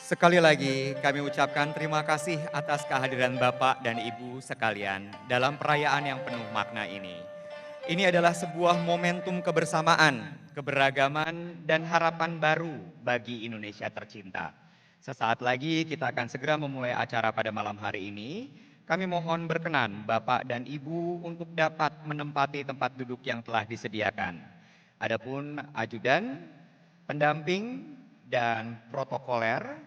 Sekali lagi kami ucapkan terima kasih atas kehadiran Bapak dan Ibu sekalian dalam perayaan yang penuh makna ini. Ini adalah sebuah momentum kebersamaan, keberagaman, dan harapan baru bagi Indonesia tercinta. Sesaat lagi kita akan segera memulai acara pada malam hari ini. Kami mohon berkenan Bapak dan Ibu untuk dapat menempati tempat duduk yang telah disediakan. Adapun ajudan, pendamping, dan protokoler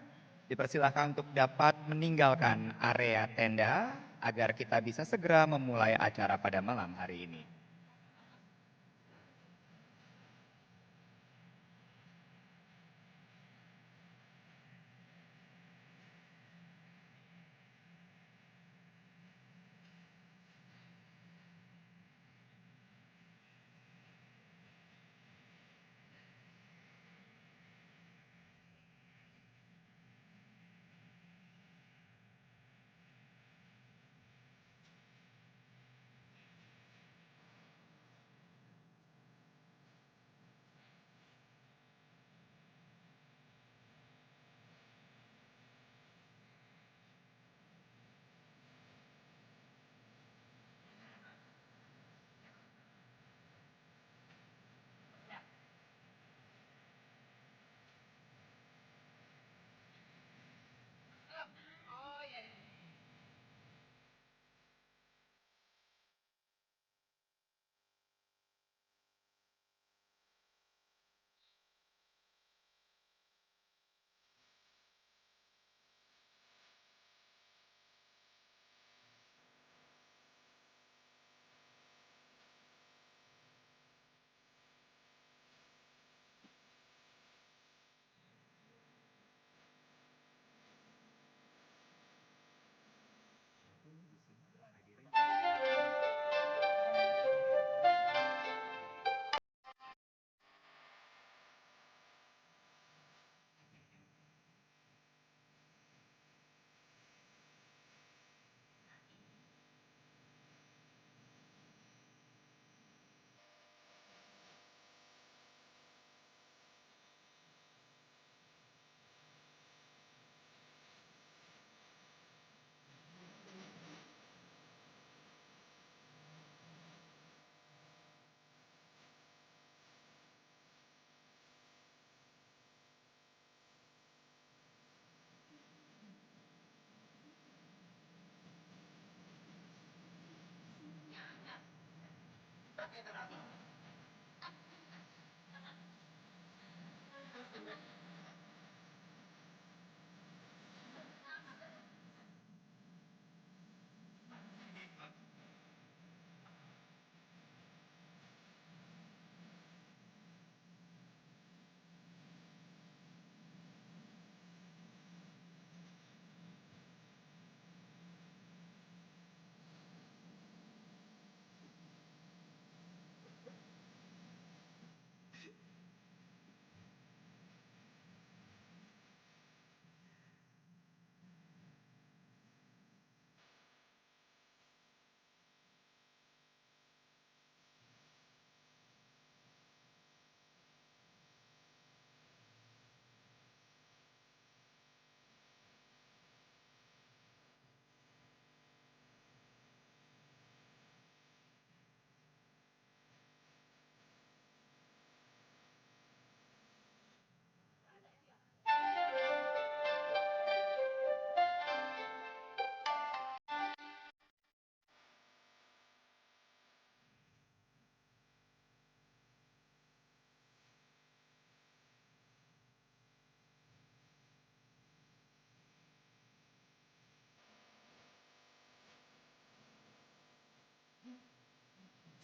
dipersilahkan untuk dapat meninggalkan area tenda agar kita bisa segera memulai acara pada malam hari ini.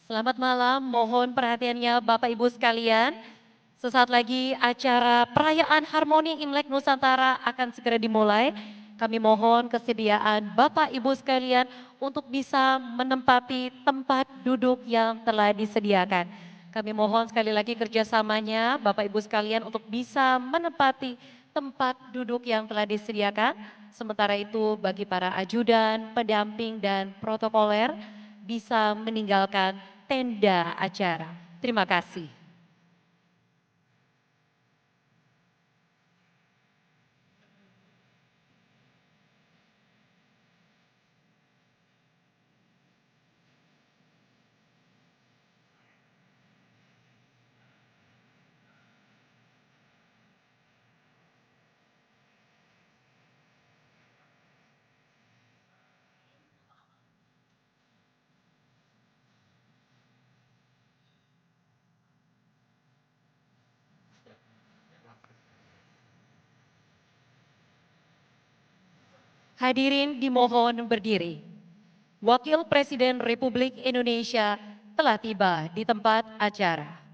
Selamat malam, mohon perhatiannya Bapak Ibu sekalian. Sesaat lagi acara perayaan Harmoni Imlek Nusantara akan segera dimulai. Kami mohon kesediaan Bapak Ibu sekalian untuk bisa menempati tempat duduk yang telah disediakan. Kami mohon sekali lagi kerjasamanya Bapak Ibu sekalian untuk bisa menempati tempat duduk yang telah disediakan. Sementara itu bagi para ajudan, pendamping, dan protokoler bisa meninggalkan tenda acara. Terima kasih. Hadirin dimohon berdiri. Wakil Presiden Republik Indonesia telah tiba di tempat acara.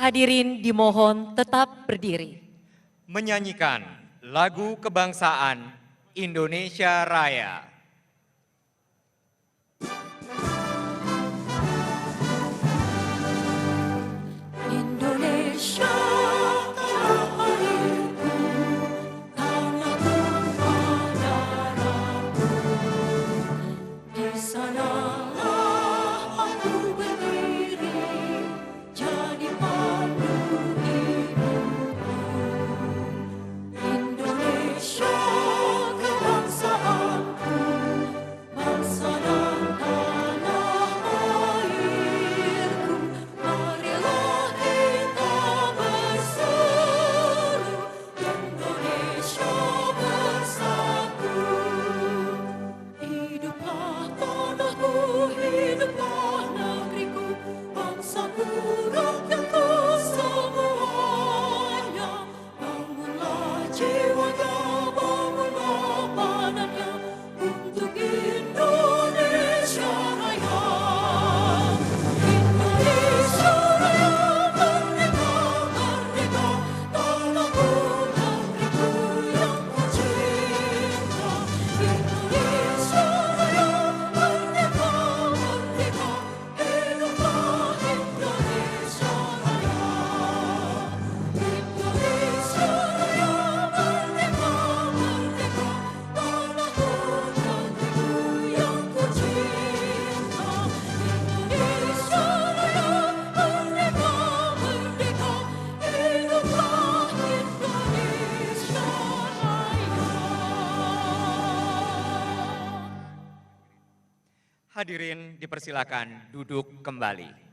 Hadirin dimohon tetap berdiri. Menyanyikan lagu kebangsaan Indonesia Raya. Indonesia tanah airku, tanah tumpah darahku. Di sanalah aku berdiri, jadi pandu hidupku. Indonesia kebangsaanku, Hadirin dipersilakan duduk kembali.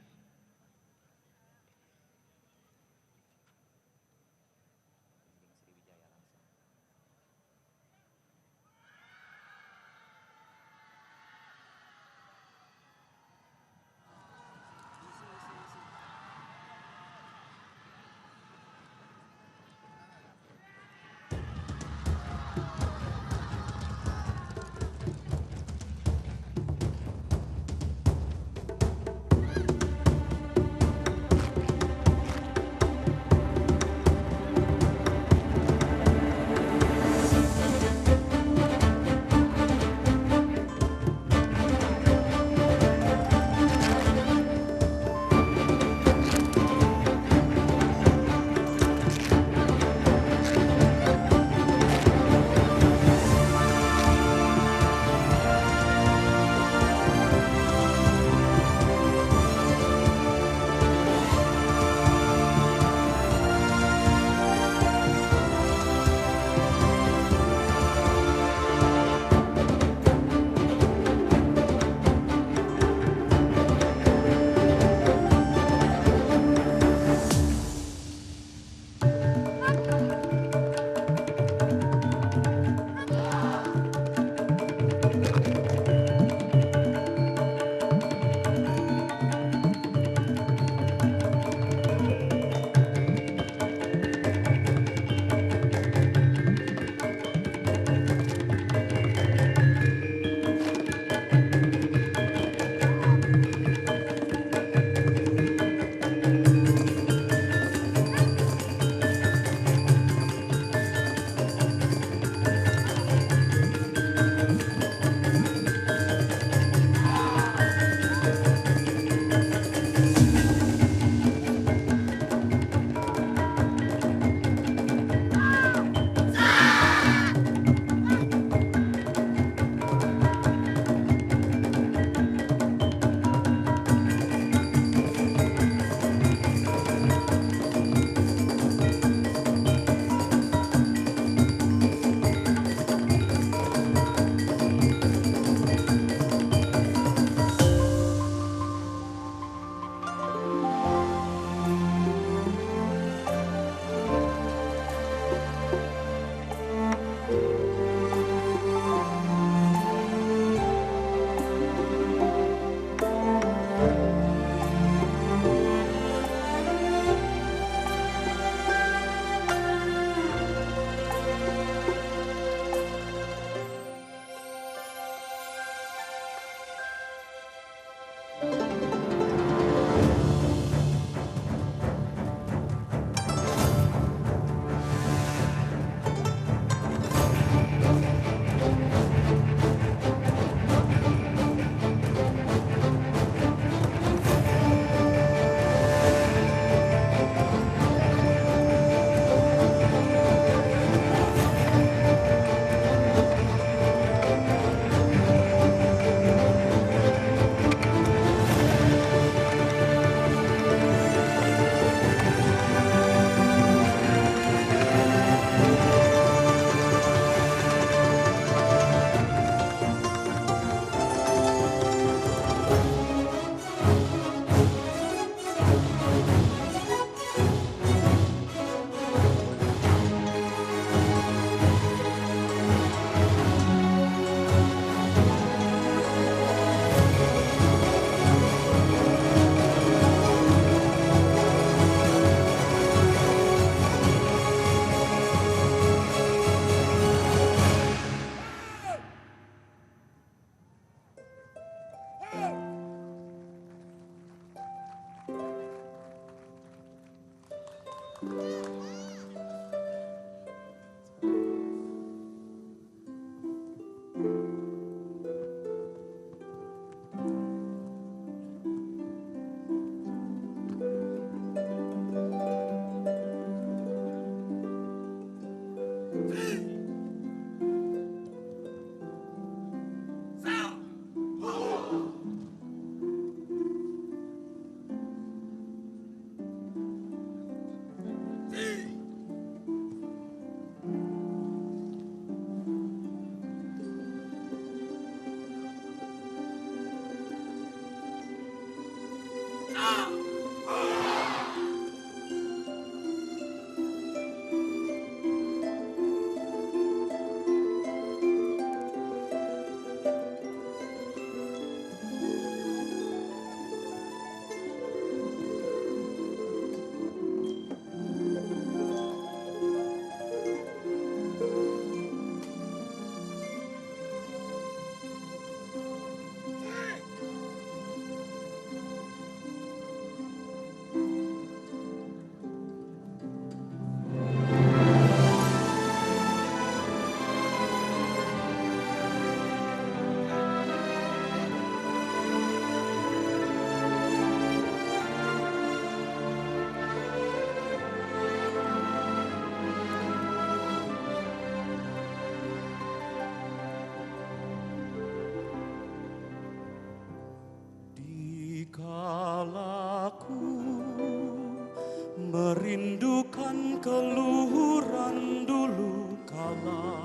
dan keluhuran dulu kala.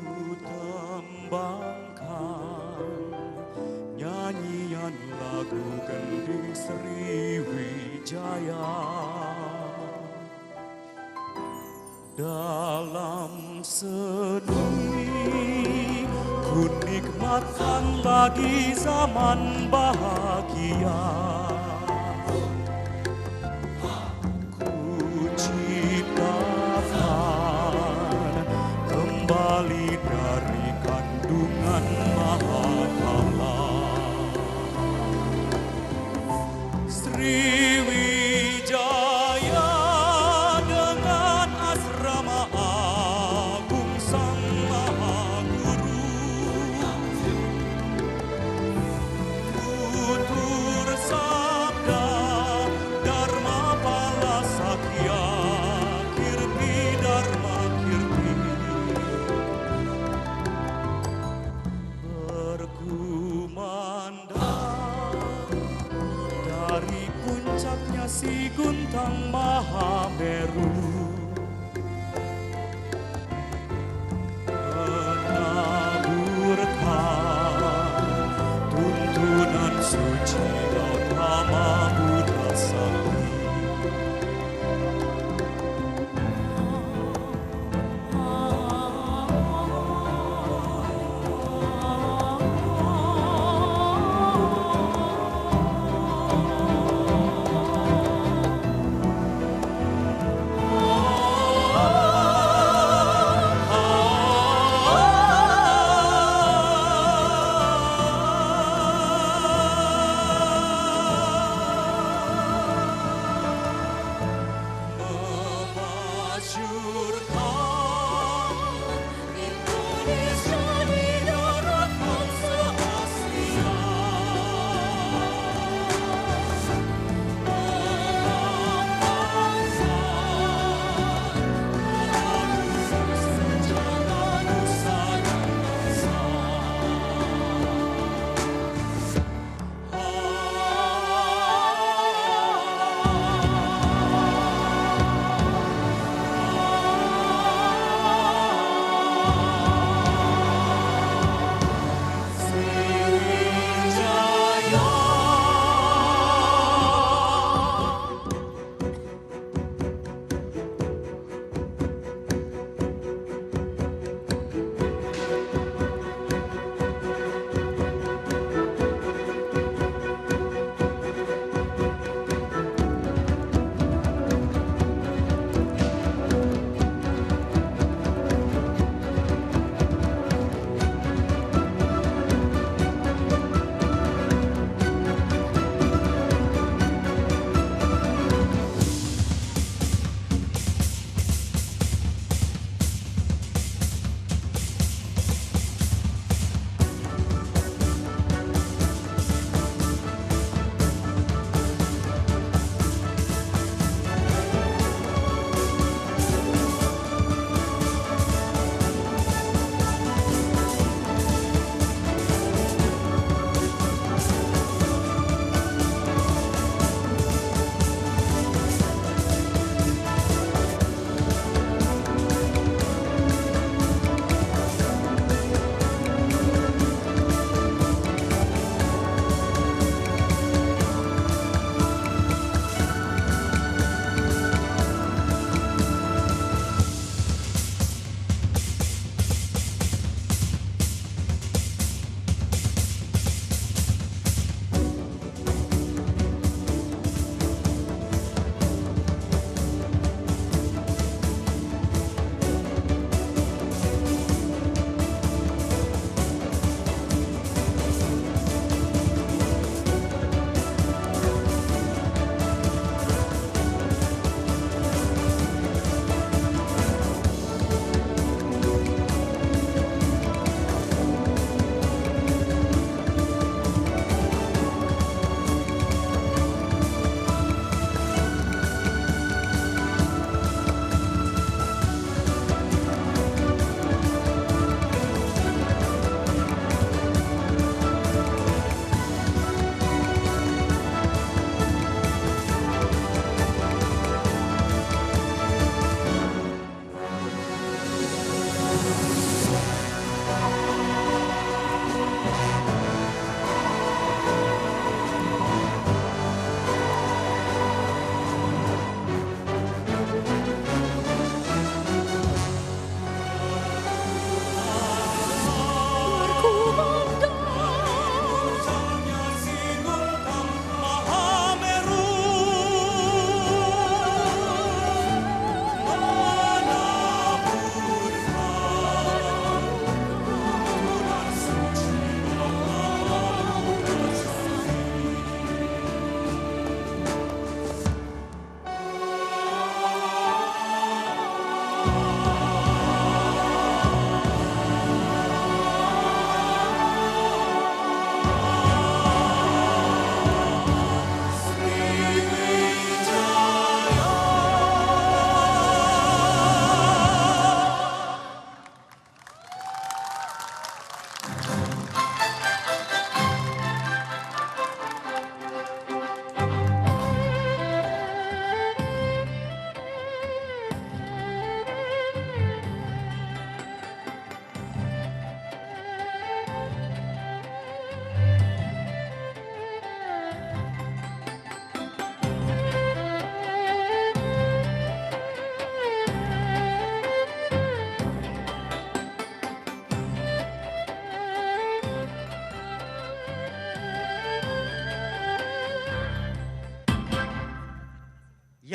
Ku tembangkan nyanyian lagu gending Sriwijaya. Dalam seni ku nikmatkan lagi zaman bahagia. Ku ciptakan kembali dari kandungan mahakala. Sriwijaya dengan asrama agung sang maha guru, tutur sabda dharma pala sakya kirti dharma kirti. Berkumandang dari puncaknya si Guntang Mahameru, menaburkan tuntunan suci Gautama Buddha Sakti.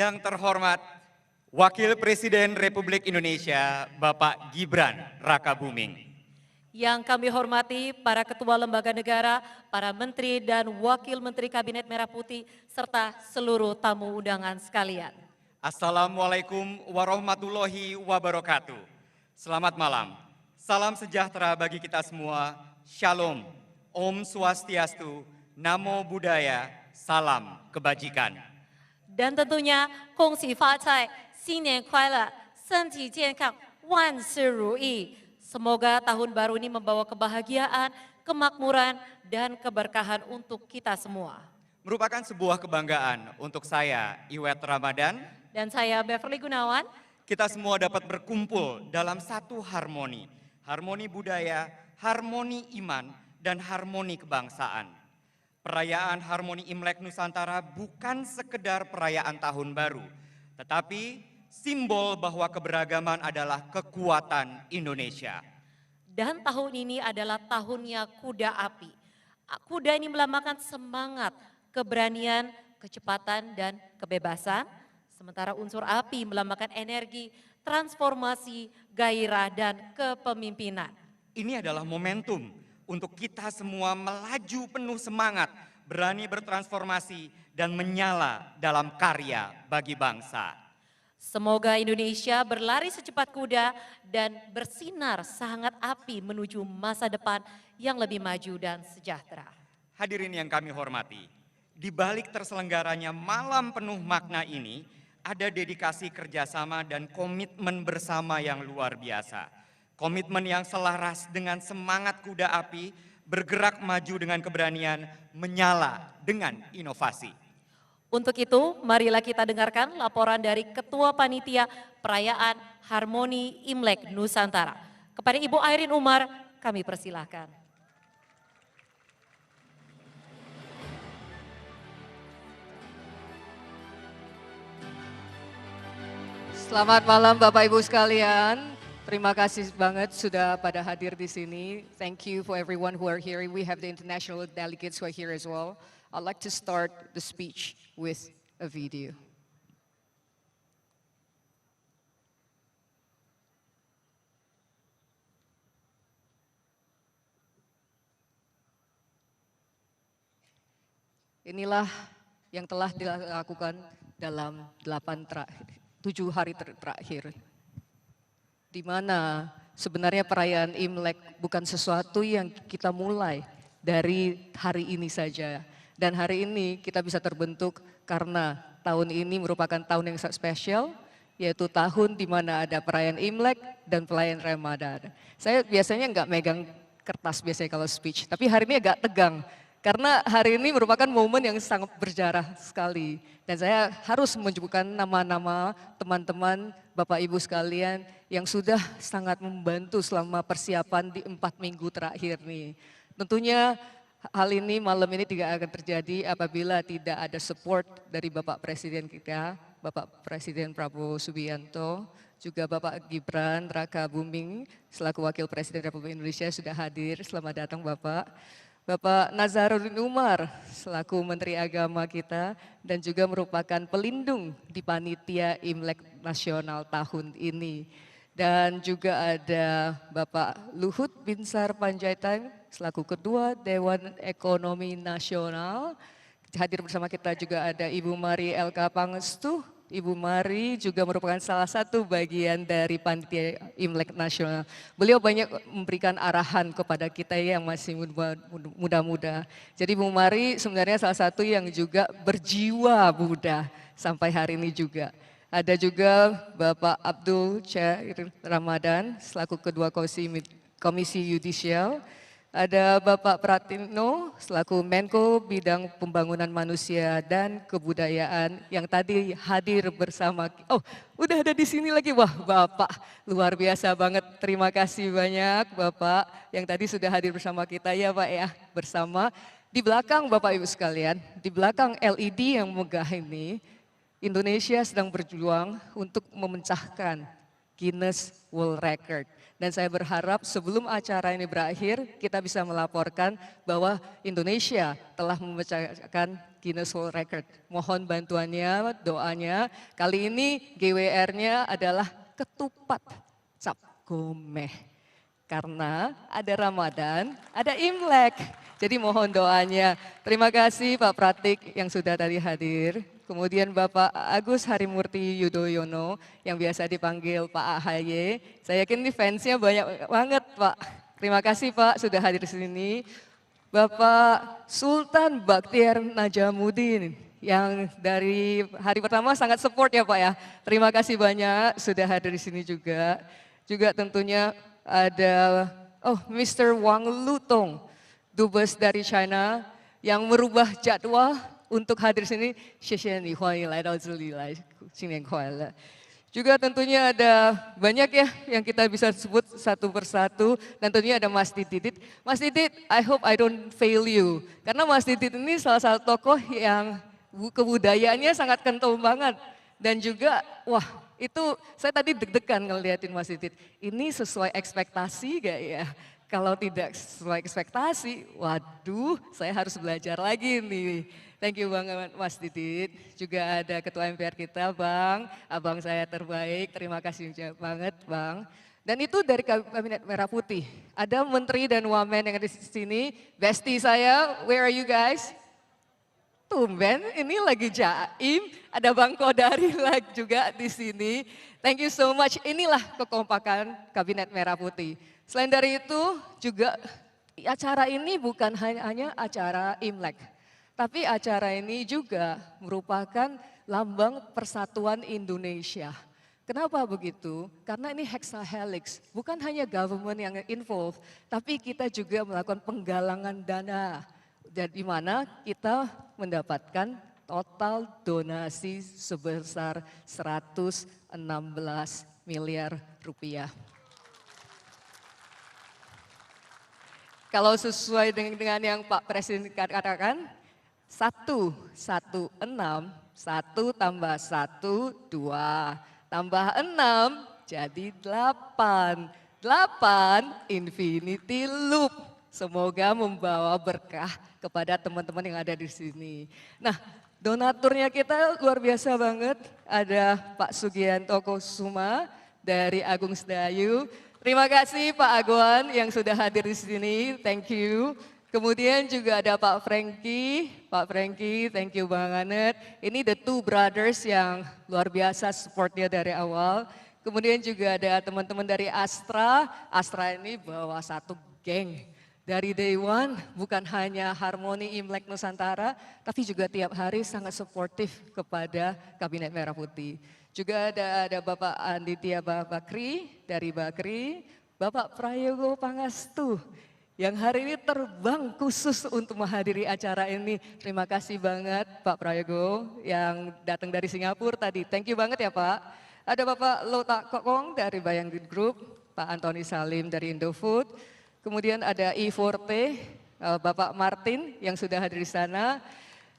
Yang terhormat Wakil Presiden Republik Indonesia Bapak Gibran Rakabuming. Yang kami hormati para ketua lembaga negara, para menteri dan wakil menteri Kabinet Merah Putih, serta seluruh tamu undangan sekalian. Assalamualaikum warahmatullahi wabarakatuh. Selamat malam. Salam sejahtera bagi kita semua. Shalom. Om Swastiastu. Namo Buddhaya. Salam kebajikan. Dan tentunya, 恭喜发财，新年快乐，身体健康，万事如意. Semoga tahun baru ini membawa kebahagiaan, kemakmuran, dan keberkahan untuk kita semua. Merupakan sebuah kebanggaan untuk saya, Iwet Ramadan. Dan saya Beverly Gunawan. Kita semua dapat berkumpul dalam satu harmoni. Harmoni budaya, harmoni iman, dan harmoni kebangsaan. Perayaan Harmoni Imlek Nusantara bukan sekedar perayaan tahun baru, tetapi simbol bahwa keberagaman adalah kekuatan Indonesia. Dan tahun ini adalah tahunnya kuda api. Kuda ini melambangkan semangat, keberanian, kecepatan, dan kebebasan. Sementara unsur api melambangkan energi, transformasi, gairah, dan kepemimpinan. Ini adalah momentum untuk kita semua melaju penuh semangat, berani bertransformasi, dan menyala dalam karya bagi bangsa. Semoga Indonesia berlari secepat kuda dan bersinar sehangat api menuju masa depan yang lebih maju dan sejahtera. Hadirin yang kami hormati, di balik terselenggaranya malam penuh makna ini, ada dedikasi kerjasama dan komitmen bersama yang luar biasa. Komitmen yang selaras dengan semangat kuda api, bergerak maju dengan keberanian, menyala dengan inovasi. Untuk itu, marilah kita dengarkan laporan dari Ketua Panitia Perayaan Harmoni Imlek Nusantara. Kepada Ibu Airin Umar, kami persilahkan. Selamat malam Bapak Ibu sekalian. Terima kasih banget sudah pada hadir di sini. Thank you for everyone who are here. We have the international delegates who are here as well. I'd like to start the speech with a video. Inilah yang telah dilakukan dalam 7 hari terakhir. Di mana sebenarnya perayaan Imlek bukan sesuatu yang kita mulai dari hari ini saja. Dan hari ini kita bisa terbentuk karena tahun ini merupakan tahun yang sangat spesial, yaitu tahun di mana ada perayaan Imlek dan perayaan Ramadan. Saya biasanya nggak megang kertas biasanya kalau speech, tapi hari ini agak tegang. Karena hari ini merupakan momen yang sangat berjarah sekali. Dan saya harus menyebutkan nama-nama teman-teman, Bapak Ibu sekalian yang sudah sangat membantu selama persiapan di 4 minggu terakhir nih. Tentunya hal ini malam ini tidak akan terjadi apabila tidak ada support dari Bapak Presiden kita, Bapak Presiden Prabowo Subianto, juga Bapak Gibran Rakabuming selaku Wakil Presiden Republik Indonesia sudah hadir. Selamat datang Bapak. Bapak Nazaruddin Umar selaku Menteri Agama kita dan juga merupakan pelindung di Panitia Imlek Nasional tahun ini. Dan juga ada Bapak Luhut Binsar Panjaitan selaku Ketua Dewan Ekonomi Nasional. Hadir bersama kita juga ada Ibu Mari LK Pangestu. Ibu Mari juga merupakan salah satu bagian dari Panitia Imlek Nasional. Beliau banyak memberikan arahan kepada kita yang masih muda-muda. Jadi Bu Mari sebenarnya salah satu yang juga berjiwa muda sampai hari ini juga. Ada juga Bapak Abdul Chair Ramadan selaku Ketua Komisi Yudisial. Ada Bapak Pratino selaku Menko Bidang Pembangunan Manusia dan Kebudayaan yang tadi hadir bersama. Oh, udah ada di sini lagi. Wah, Bapak luar biasa banget. Terima kasih banyak Bapak yang tadi sudah hadir bersama kita ya Pak ya. Bersama di belakang Bapak Ibu sekalian, di belakang LED yang megah ini, Indonesia sedang berjuang untuk memecahkan Guinness World Record. Dan saya berharap sebelum acara ini berakhir, kita bisa melaporkan bahwa Indonesia telah memecahkan Guinness World Record. Mohon bantuannya, doanya. Kali ini GWR-nya adalah ketupat cap gomeh. Karena ada Ramadan, ada Imlek. Jadi mohon doanya. Terima kasih Pak Pratik yang sudah tadi hadir. Kemudian Bapak Agus Harimurti Yudhoyono yang biasa dipanggil Pak AHY. Saya yakin ini fansnya banyak banget Pak. Terima kasih Pak sudah hadir di sini. Bapak Sultan Baktiar Najamuddin yang dari hari pertama sangat support ya Pak ya. Terima kasih banyak sudah hadir di sini juga. Juga tentunya ada Mr. Wang Lutong, dubes dari China yang merubah jadwal untuk hadir sini. Juga tentunya ada banyak ya yang kita bisa sebut satu persatu, dan tentunya ada Mas Didit. Mas Didit, I hope I don't fail you. Karena Mas Didit ini salah satu tokoh yang kebudayaannya sangat kental banget. Dan juga, wah itu saya tadi deg-degan ngeliatin Mas Didit. Ini sesuai ekspektasi gak ya? Kalau tidak sesuai ekspektasi, waduh saya harus belajar lagi nih. Thank you banget Mas Didit. Juga ada Ketua MPR kita Bang, abang saya terbaik, terima kasih banget Bang. Dan itu dari Kabinet Merah Putih. Ada Menteri dan Wamen yang ada di sini, bestie saya, where are you guys? Tumben, ini lagi jaim, ada Bang Kodari lagi juga di sini. Thank you so much, inilah kekompakan Kabinet Merah Putih. Selain dari itu juga acara ini bukan hanya acara Imlek, tapi acara ini juga merupakan lambang persatuan Indonesia. Kenapa begitu? Karena ini hexahelix, bukan hanya government yang involved, tapi kita juga melakukan penggalangan dana. Di mana kita mendapatkan total donasi sebesar 116 miliar rupiah. Kalau sesuai dengan yang Pak Presiden katakan, 116, 1 tambah 1, 2, tambah 6 jadi 8. 8 infinity loop. Semoga membawa berkah kepada teman-teman yang ada di sini. Nah, donaturnya kita luar biasa banget. Ada Pak Sugianto Kusuma dari Agung Sedayu. Terima kasih Pak Aguan yang sudah hadir di sini, thank you. Kemudian juga ada Pak Franky, thank you banget. Ini the two brothers yang luar biasa supportnya dari awal. Kemudian juga ada teman-teman dari Astra ini bawa satu geng. Dari day one bukan hanya Harmoni Imlek Nusantara, tapi juga tiap hari sangat suportif kepada Kabinet Merah Putih. Juga ada Bapak Anditya Bakri dari Bakri, Bapak Prayogo Pangastu yang hari ini terbang khusus untuk menghadiri acara ini. Terima kasih banget Pak Prayogo yang datang dari Singapura tadi. Thank you banget ya Pak. Ada Bapak Lota Kokong dari Bayangkut Group, Pak Antoni Salim dari Indofood. Kemudian ada I-Forte, Bapak Martin yang sudah hadir di sana.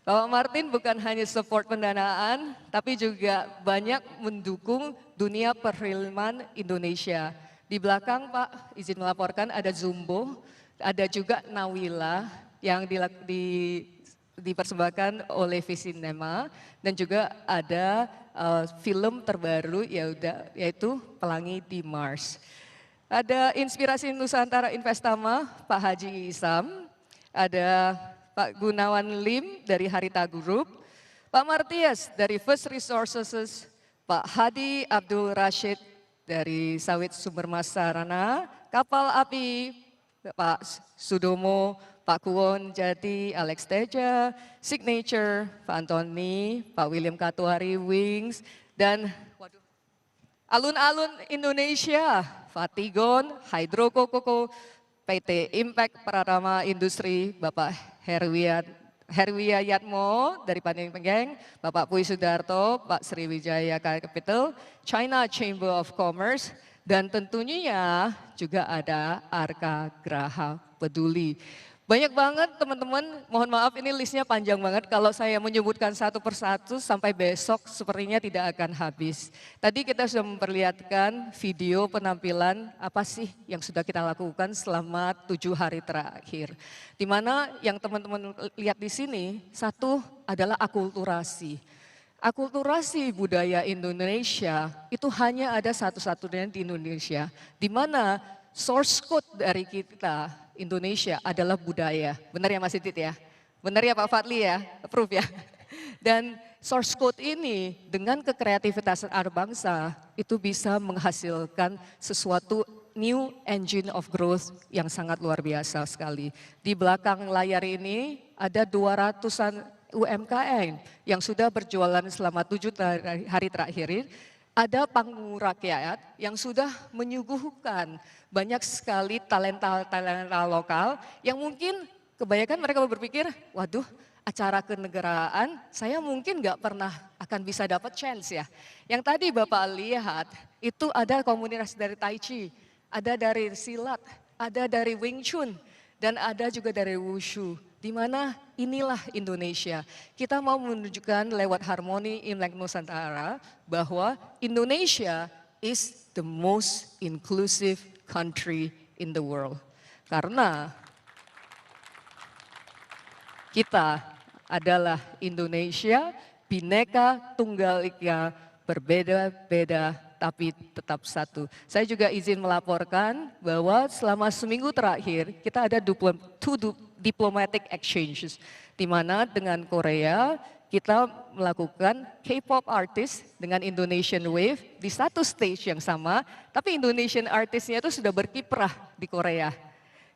Bapak Martin bukan hanya support pendanaan, tapi juga banyak mendukung dunia perfilman Indonesia. Di belakang Pak, izin melaporkan ada Zumbo, ada juga Nawila yang dipersembahkan oleh Visinema, dan juga ada film terbaru yaitu Pelangi di Mars. Ada Inspirasi Nusantara Investama, Pak Haji Isam, ada Pak Gunawan Lim dari Harita Group, Pak Martias dari First Resources, Pak Hadi Abdul Rashid dari Sawit Sumber Mas Sarana, Kapal Api, Pak Sudomo, Pak Kuwon Jati, Alex Teja, Signature, Pak Antoni, Pak William Katuari Wings, dan alun-alun Indonesia, Fatigon, Hydro Koko, PT Impact Pratama Industri, Bapak Herwia Yatmo dari Panjang, Bapak Pui Sudarto, Pak Sriwijaya Capital, China Chamber of Commerce, dan tentunya juga ada Arka Graha Peduli. Banyak banget teman-teman, mohon maaf ini listnya panjang banget. Kalau saya menyebutkan satu persatu sampai besok sepertinya tidak akan habis. Tadi kita sudah memperlihatkan video penampilan apa sih yang sudah kita lakukan selama 7 hari terakhir. Di mana yang teman-teman lihat di sini, satu adalah akulturasi. Akulturasi budaya Indonesia itu hanya ada satu-satunya di Indonesia, di mana source code dari kita Indonesia adalah budaya. Benar ya Mas Sidit ya? Benar ya Pak Fadli ya? Approve ya? Dan source code ini dengan kekreativitasan anak bangsa itu bisa menghasilkan sesuatu new engine of growth yang sangat luar biasa sekali. Di belakang layar ini ada 200-an UMKM yang sudah berjualan selama 7 hari terakhir. Ada panggung rakyat yang sudah menyuguhkan banyak sekali talenta-talenta lokal yang mungkin kebanyakan mereka berpikir, waduh acara kenegaraan saya mungkin nggak pernah akan bisa dapat chance ya. Yang tadi Bapak lihat itu ada komunitas dari Tai Chi, ada dari silat, ada dari Wing Chun, dan ada juga dari Wushu. Di mana inilah Indonesia. Kita mau menunjukkan lewat harmoni Imlek Nusantara bahwa Indonesia is the most inclusive country in the world. Karena kita adalah Indonesia, Bhinneka Tunggal Ika, berbeda-beda tapi tetap satu. Saya juga izin melaporkan bahwa selama seminggu terakhir kita ada diplomatic exchanges, di mana dengan Korea kita melakukan K-pop artist dengan Indonesian Wave di satu stage yang sama, tapi Indonesian artisnya itu sudah berkiprah di Korea.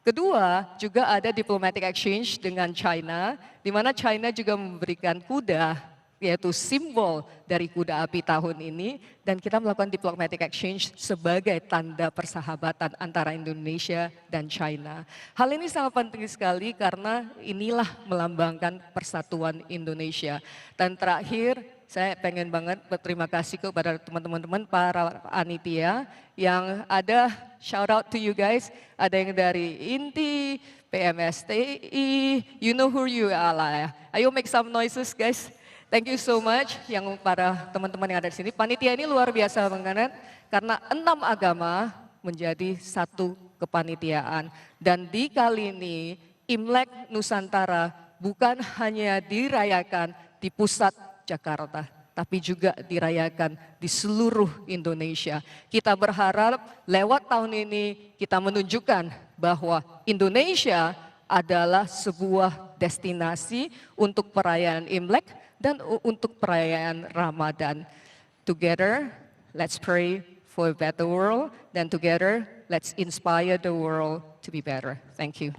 Kedua, juga ada diplomatic exchange dengan China, di mana China juga memberikan kuda, yaitu simbol dari kuda api tahun ini, dan kita melakukan diplomatic exchange sebagai tanda persahabatan antara Indonesia dan China. Hal ini sangat penting sekali karena inilah melambangkan persatuan Indonesia. Dan terakhir, saya pengen banget berterima kasih kepada teman-teman para panitia yang ada, shout out to you guys, ada yang dari INTI, PMSTI, you know who you are lah ya. Ayo make some noises guys. Thank you so much yang para teman-teman yang ada di sini. Panitia ini luar biasa banget karena 6 agama menjadi satu kepanitiaan. Dan di kali ini Imlek Nusantara bukan hanya dirayakan di pusat Jakarta, tapi juga dirayakan di seluruh Indonesia. Kita berharap lewat tahun ini kita menunjukkan bahwa Indonesia adalah sebuah destinasi untuk perayaan Imlek dan untuk perayaan Ramadan. Together, let's pray for a better world, dan together, let's inspire the world to be better. Thank you.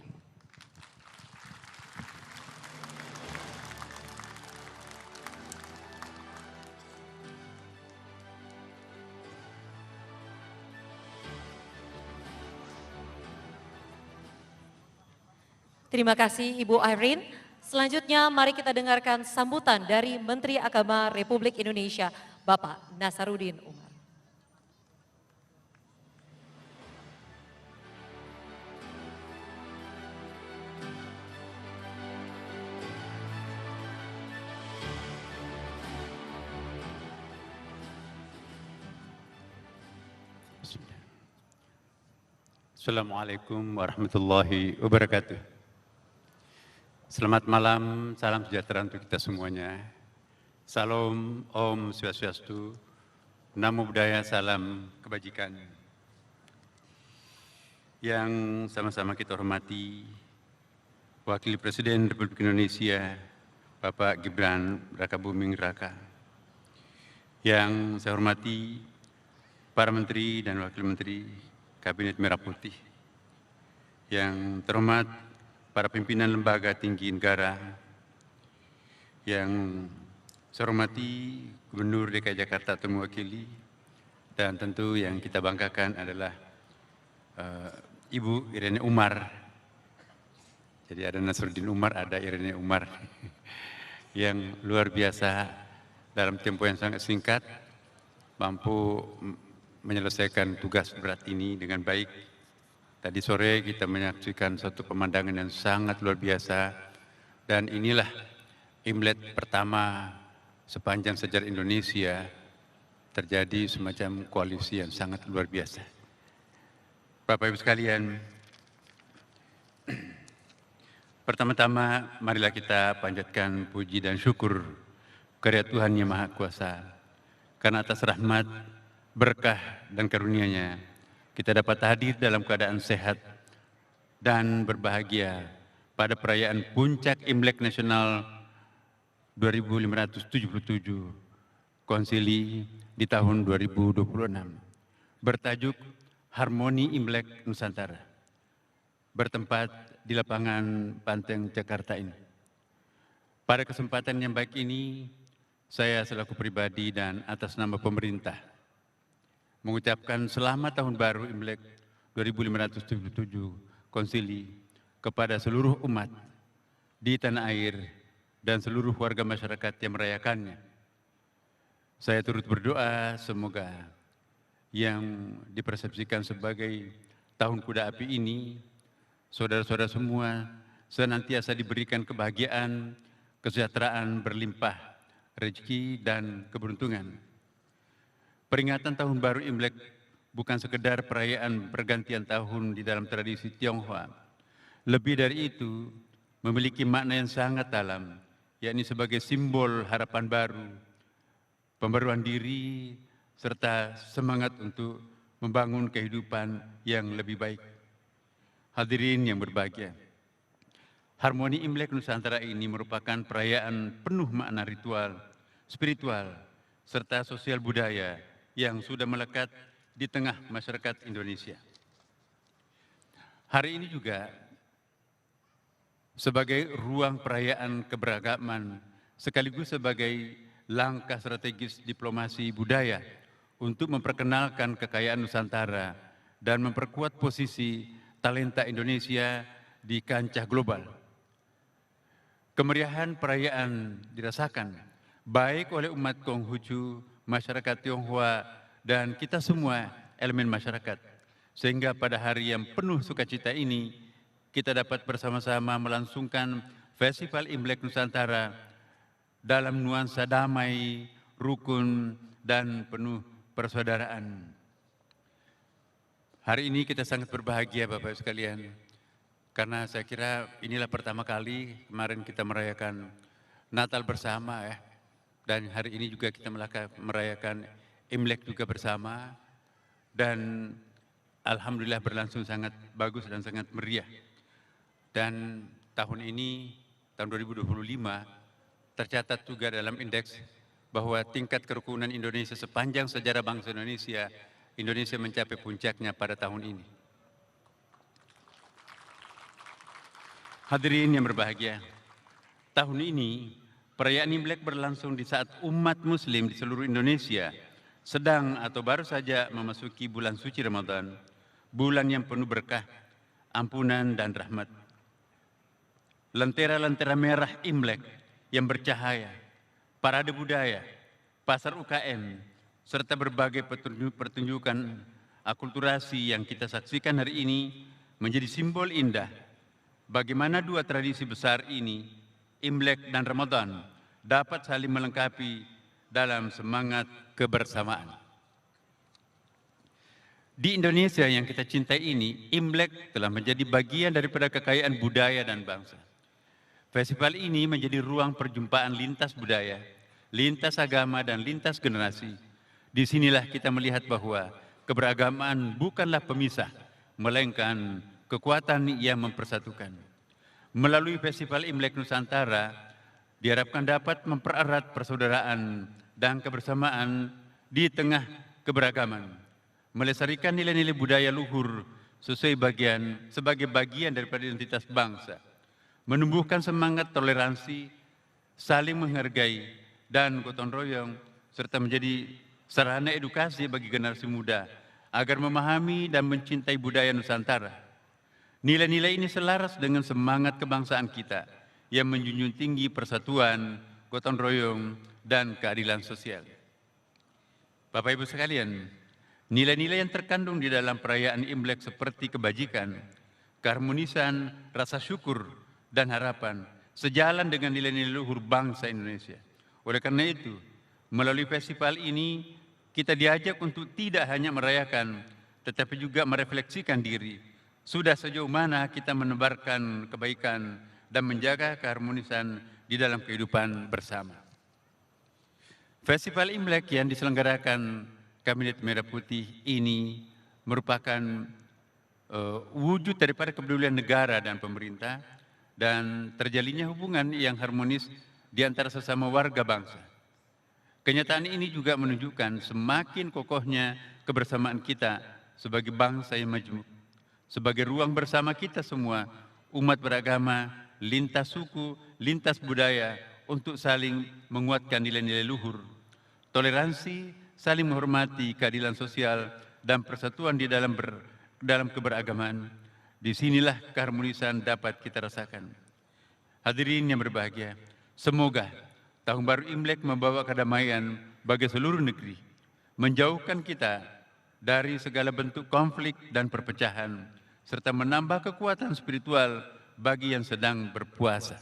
Terima kasih Ibu Irene. Selanjutnya mari kita dengarkan sambutan dari Menteri Agama Republik Indonesia, Bapak Nasaruddin Umar. Assalamualaikum warahmatullahi wabarakatuh. Selamat malam, salam sejahtera untuk kita semuanya. Salam, Om Swastiastu, Namo Buddhaya, salam kebajikan. Yang sama-sama kita hormati, Wakil Presiden Republik Indonesia, Bapak Gibran Rakabuming Raka. Yang saya hormati, para Menteri dan Wakil Menteri Kabinet Merah Putih. Yang terhormat, para pimpinan lembaga tinggi negara, yang saya hormati Gubernur DKI Jakarta atau mewakili, dan tentu yang kita banggakan adalah Ibu Irene Umar. Jadi ada Nasaruddin Umar, ada Irene Umar, yang luar biasa dalam tempo yang sangat singkat, mampu menyelesaikan tugas berat ini dengan baik, Tadi sore kita menyaksikan satu pemandangan yang sangat luar biasa, dan inilah Imlek pertama sepanjang sejarah Indonesia terjadi semacam koalisi yang sangat luar biasa. Bapak Ibu sekalian, pertama-tama marilah kita panjatkan puji dan syukur kepada Tuhan Yang Maha Kuasa, karena atas rahmat, berkah dan karunia-Nya kita dapat hadir dalam keadaan sehat dan berbahagia pada perayaan puncak Imlek Nasional 2577 Konsili di tahun 2026 bertajuk Harmoni Imlek Nusantara, bertempat di lapangan Banteng, Jakarta ini. Pada kesempatan yang baik ini, saya selaku pribadi dan atas nama pemerintah mengucapkan selamat tahun baru Imlek 2577 Konsili kepada seluruh umat di tanah air dan seluruh warga masyarakat yang merayakannya. Saya turut berdoa semoga yang dipersepsikan sebagai tahun kuda api ini, saudara-saudara semua senantiasa diberikan kebahagiaan, kesejahteraan berlimpah, rezeki dan keberuntungan. Peringatan Tahun Baru Imlek bukan sekedar perayaan pergantian tahun di dalam tradisi Tionghoa. Lebih dari itu, memiliki makna yang sangat dalam, yakni sebagai simbol harapan baru, pembaruan diri, serta semangat untuk membangun kehidupan yang lebih baik. Hadirin yang berbahagia, Harmoni Imlek Nusantara ini merupakan perayaan penuh makna ritual, spiritual, serta sosial budaya yang sudah melekat di tengah masyarakat Indonesia. Hari ini juga sebagai ruang perayaan keberagaman sekaligus sebagai langkah strategis diplomasi budaya untuk memperkenalkan kekayaan Nusantara dan memperkuat posisi talenta Indonesia di kancah global. Kemeriahan perayaan dirasakan baik oleh umat Konghucu, masyarakat Tionghoa, dan kita semua elemen masyarakat. Sehingga pada hari yang penuh sukacita ini, kita dapat bersama-sama melangsungkan Festival Imlek Nusantara dalam nuansa damai, rukun, dan penuh persaudaraan. Hari ini kita sangat berbahagia Bapak Ibu sekalian, karena saya kira inilah pertama kali kemarin kita merayakan Natal bersama ya. Dan hari ini juga kita merayakan Imlek juga bersama, dan alhamdulillah berlangsung sangat bagus dan sangat meriah. Dan tahun ini, tahun 2025, tercatat juga dalam indeks bahwa tingkat kerukunan Indonesia sepanjang sejarah bangsa Indonesia, Indonesia mencapai puncaknya pada tahun ini. Hadirin yang berbahagia, tahun ini perayaan Imlek berlangsung di saat umat muslim di seluruh Indonesia sedang atau baru saja memasuki bulan suci Ramadan, bulan yang penuh berkah, ampunan dan rahmat. Lentera-lentera merah Imlek yang bercahaya, parade budaya, pasar UKM, serta berbagai pertunjukan akulturasi yang kita saksikan hari ini menjadi simbol indah bagaimana dua tradisi besar ini, Imlek dan Ramadan, dapat saling melengkapi dalam semangat kebersamaan. Di Indonesia yang kita cintai ini, Imlek telah menjadi bagian daripada kekayaan budaya dan bangsa. Festival ini menjadi ruang perjumpaan lintas budaya, lintas agama, dan lintas generasi. Disinilah kita melihat bahwa keberagaman bukanlah pemisah, melainkan kekuatan yang mempersatukan. Melalui Festival Imlek Nusantara, diharapkan dapat mempererat persaudaraan dan kebersamaan di tengah keberagaman, melestarikan nilai-nilai budaya luhur sebagai bagian daripada identitas bangsa, menumbuhkan semangat toleransi, saling menghargai, dan gotong royong, serta menjadi sarana edukasi bagi generasi muda agar memahami dan mencintai budaya Nusantara. Nilai-nilai ini selaras dengan semangat kebangsaan kita yang menjunjung tinggi persatuan, gotong royong, dan keadilan sosial. Bapak Ibu sekalian, Nilai-nilai yang terkandung di dalam perayaan Imlek seperti kebajikan, keharmonisan, rasa syukur, dan harapan sejalan dengan nilai-nilai luhur bangsa Indonesia. Oleh karena itu, melalui festival ini kita diajak untuk tidak hanya merayakan, tetapi juga merefleksikan diri. Sudah sejauh mana kita menebarkan kebaikan dan menjaga keharmonisan di dalam kehidupan bersama. Festival Imlek yang diselenggarakan Kabinet Merah Putih ini merupakan wujud daripada kepedulian negara dan pemerintah dan terjalinnya hubungan yang harmonis di antara sesama warga bangsa. Kenyataan ini juga menunjukkan semakin kokohnya kebersamaan kita sebagai bangsa yang maju, sebagai ruang bersama kita semua, umat beragama, lintas suku, lintas budaya, untuk saling menguatkan nilai-nilai luhur, toleransi, saling menghormati, keadilan sosial, dan persatuan di dalam keberagaman. Disinilah keharmonisan dapat kita rasakan. Hadirin yang berbahagia, semoga Tahun Baru Imlek membawa kedamaian bagi seluruh negeri, menjauhkan kita dari segala bentuk konflik dan perpecahan, serta menambah kekuatan spiritual bagi yang sedang berpuasa.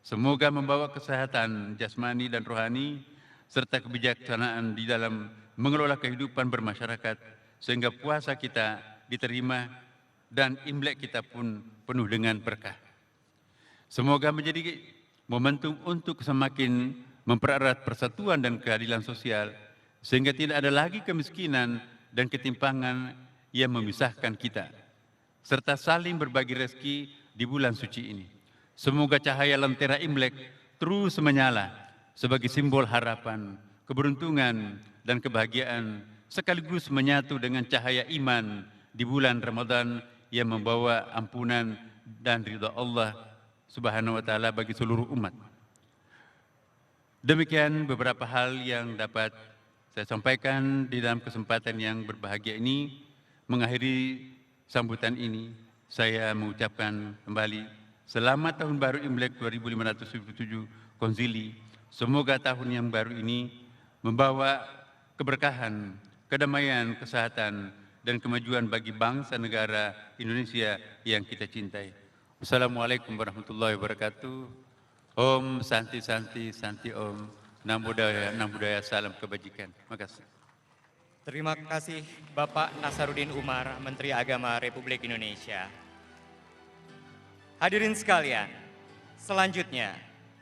Semoga membawa kesehatan jasmani dan rohani, serta kebijaksanaan di dalam mengelola kehidupan bermasyarakat, sehingga puasa kita diterima dan Imlek kita pun penuh dengan berkah. Semoga menjadi momentum untuk semakin mempererat persatuan dan keadilan sosial, sehingga tidak ada lagi kemiskinan dan ketimpangan yang memisahkan kita, serta saling berbagi rezeki di bulan suci ini. Semoga cahaya lentera Imlek terus menyala sebagai simbol harapan, keberuntungan, dan kebahagiaan, sekaligus menyatu dengan cahaya iman di bulan Ramadan yang membawa ampunan dan ridha Allah Subhanahu wa Ta'ala bagi seluruh umat. Demikian beberapa hal yang dapat saya sampaikan di dalam kesempatan yang berbahagia ini. Mengakhiri sambutan ini, saya mengucapkan kembali selamat Tahun Baru Imlek 2577 Konzili. Semoga tahun yang baru ini membawa keberkahan, kedamaian, kesehatan, dan kemajuan bagi bangsa negara Indonesia yang kita cintai. Wassalamualaikum warahmatullahi wabarakatuh. Om Santi Santi Santi Om. Namo Buddhaya, salam kebajikan. Terima kasih. Terima kasih Bapak Nasaruddin Umar, Menteri Agama Republik Indonesia. Hadirin sekalian, selanjutnya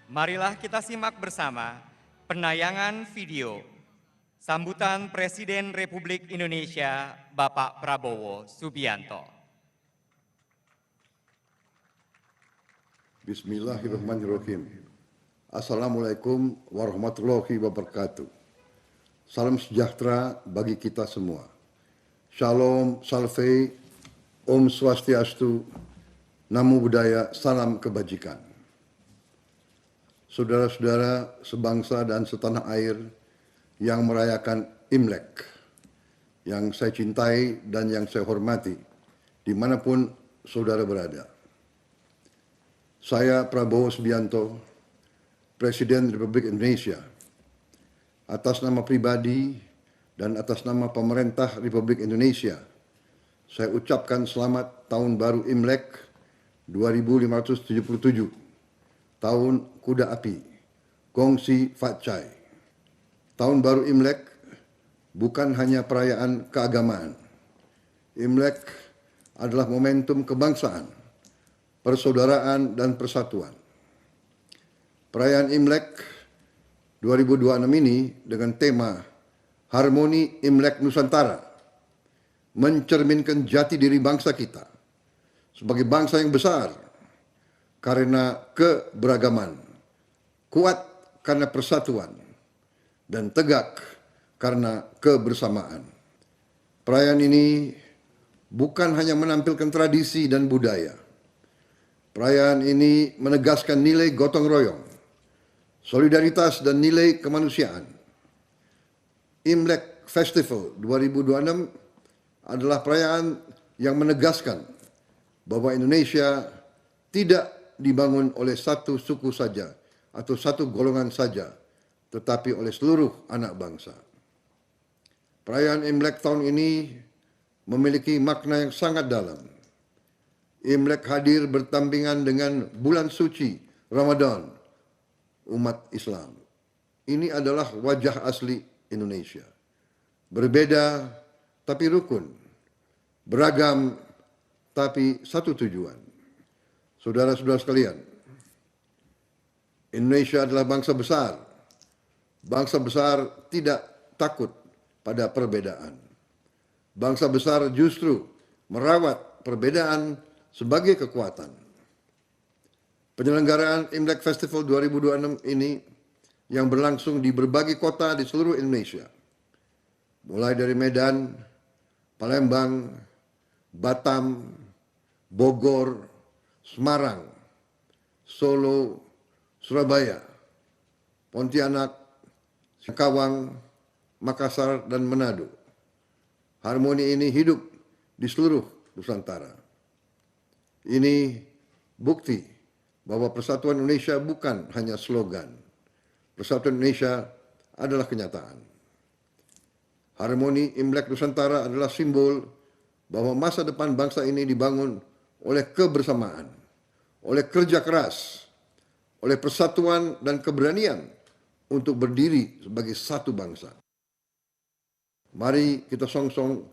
marilah kita simak bersama penayangan video sambutan Presiden Republik Indonesia Bapak Prabowo Subianto. Bismillahirrahmanirrahim. Assalamualaikum warahmatullahi wabarakatuh. Salam sejahtera bagi kita semua. Shalom, salve, Om Swastiastu, Namo Buddhaya, salam kebajikan. Saudara-saudara sebangsa dan setanah air yang merayakan Imlek, yang saya cintai dan yang saya hormati, dimanapun saudara berada. Saya Prabowo Subianto, Presiden Republik Indonesia, atas nama pribadi dan atas nama pemerintah Republik Indonesia, saya ucapkan selamat Tahun Baru Imlek 2577, Tahun Kuda Api, Gongsi Fat Chai. Tahun Baru Imlek bukan hanya perayaan keagamaan. Imlek adalah momentum kebangsaan, persaudaraan, dan persatuan. Perayaan Imlek 2026 ini dengan tema Harmoni Imlek Nusantara mencerminkan jati diri bangsa kita sebagai bangsa yang besar karena keberagaman, kuat karena persatuan, dan tegak karena kebersamaan. Perayaan ini bukan hanya menampilkan tradisi dan budaya. Perayaan ini menegaskan nilai gotong royong, solidaritas, dan nilai kemanusiaan. Imlek Festival 2026 adalah perayaan yang menegaskan bahwa Indonesia tidak dibangun oleh satu suku saja atau satu golongan saja, tetapi oleh seluruh anak bangsa. Perayaan Imlek tahun ini memiliki makna yang sangat dalam. Imlek hadir berdampingan dengan bulan suci Ramadan umat Islam. Ini adalah wajah asli Indonesia. Berbeda tapi rukun, beragam tapi satu tujuan. Saudara-saudara sekalian, Indonesia adalah bangsa besar. Bangsa besar tidak takut pada perbedaan. Bangsa besar justru merawat perbedaan sebagai kekuatan. Penyelenggaraan Imlek Festival 2026 ini yang berlangsung di berbagai kota di seluruh Indonesia, mulai dari Medan, Palembang, Batam, Bogor, Semarang, Solo, Surabaya, Pontianak, Singkawang, Makassar, dan Manado. Harmoni ini hidup di seluruh Nusantara. Ini bukti bahwa persatuan Indonesia bukan hanya slogan. Persatuan Indonesia adalah kenyataan. Harmoni Imlek Nusantara adalah simbol bahwa masa depan bangsa ini dibangun oleh kebersamaan, oleh kerja keras, oleh persatuan dan keberanian untuk berdiri sebagai satu bangsa. Mari kita song-song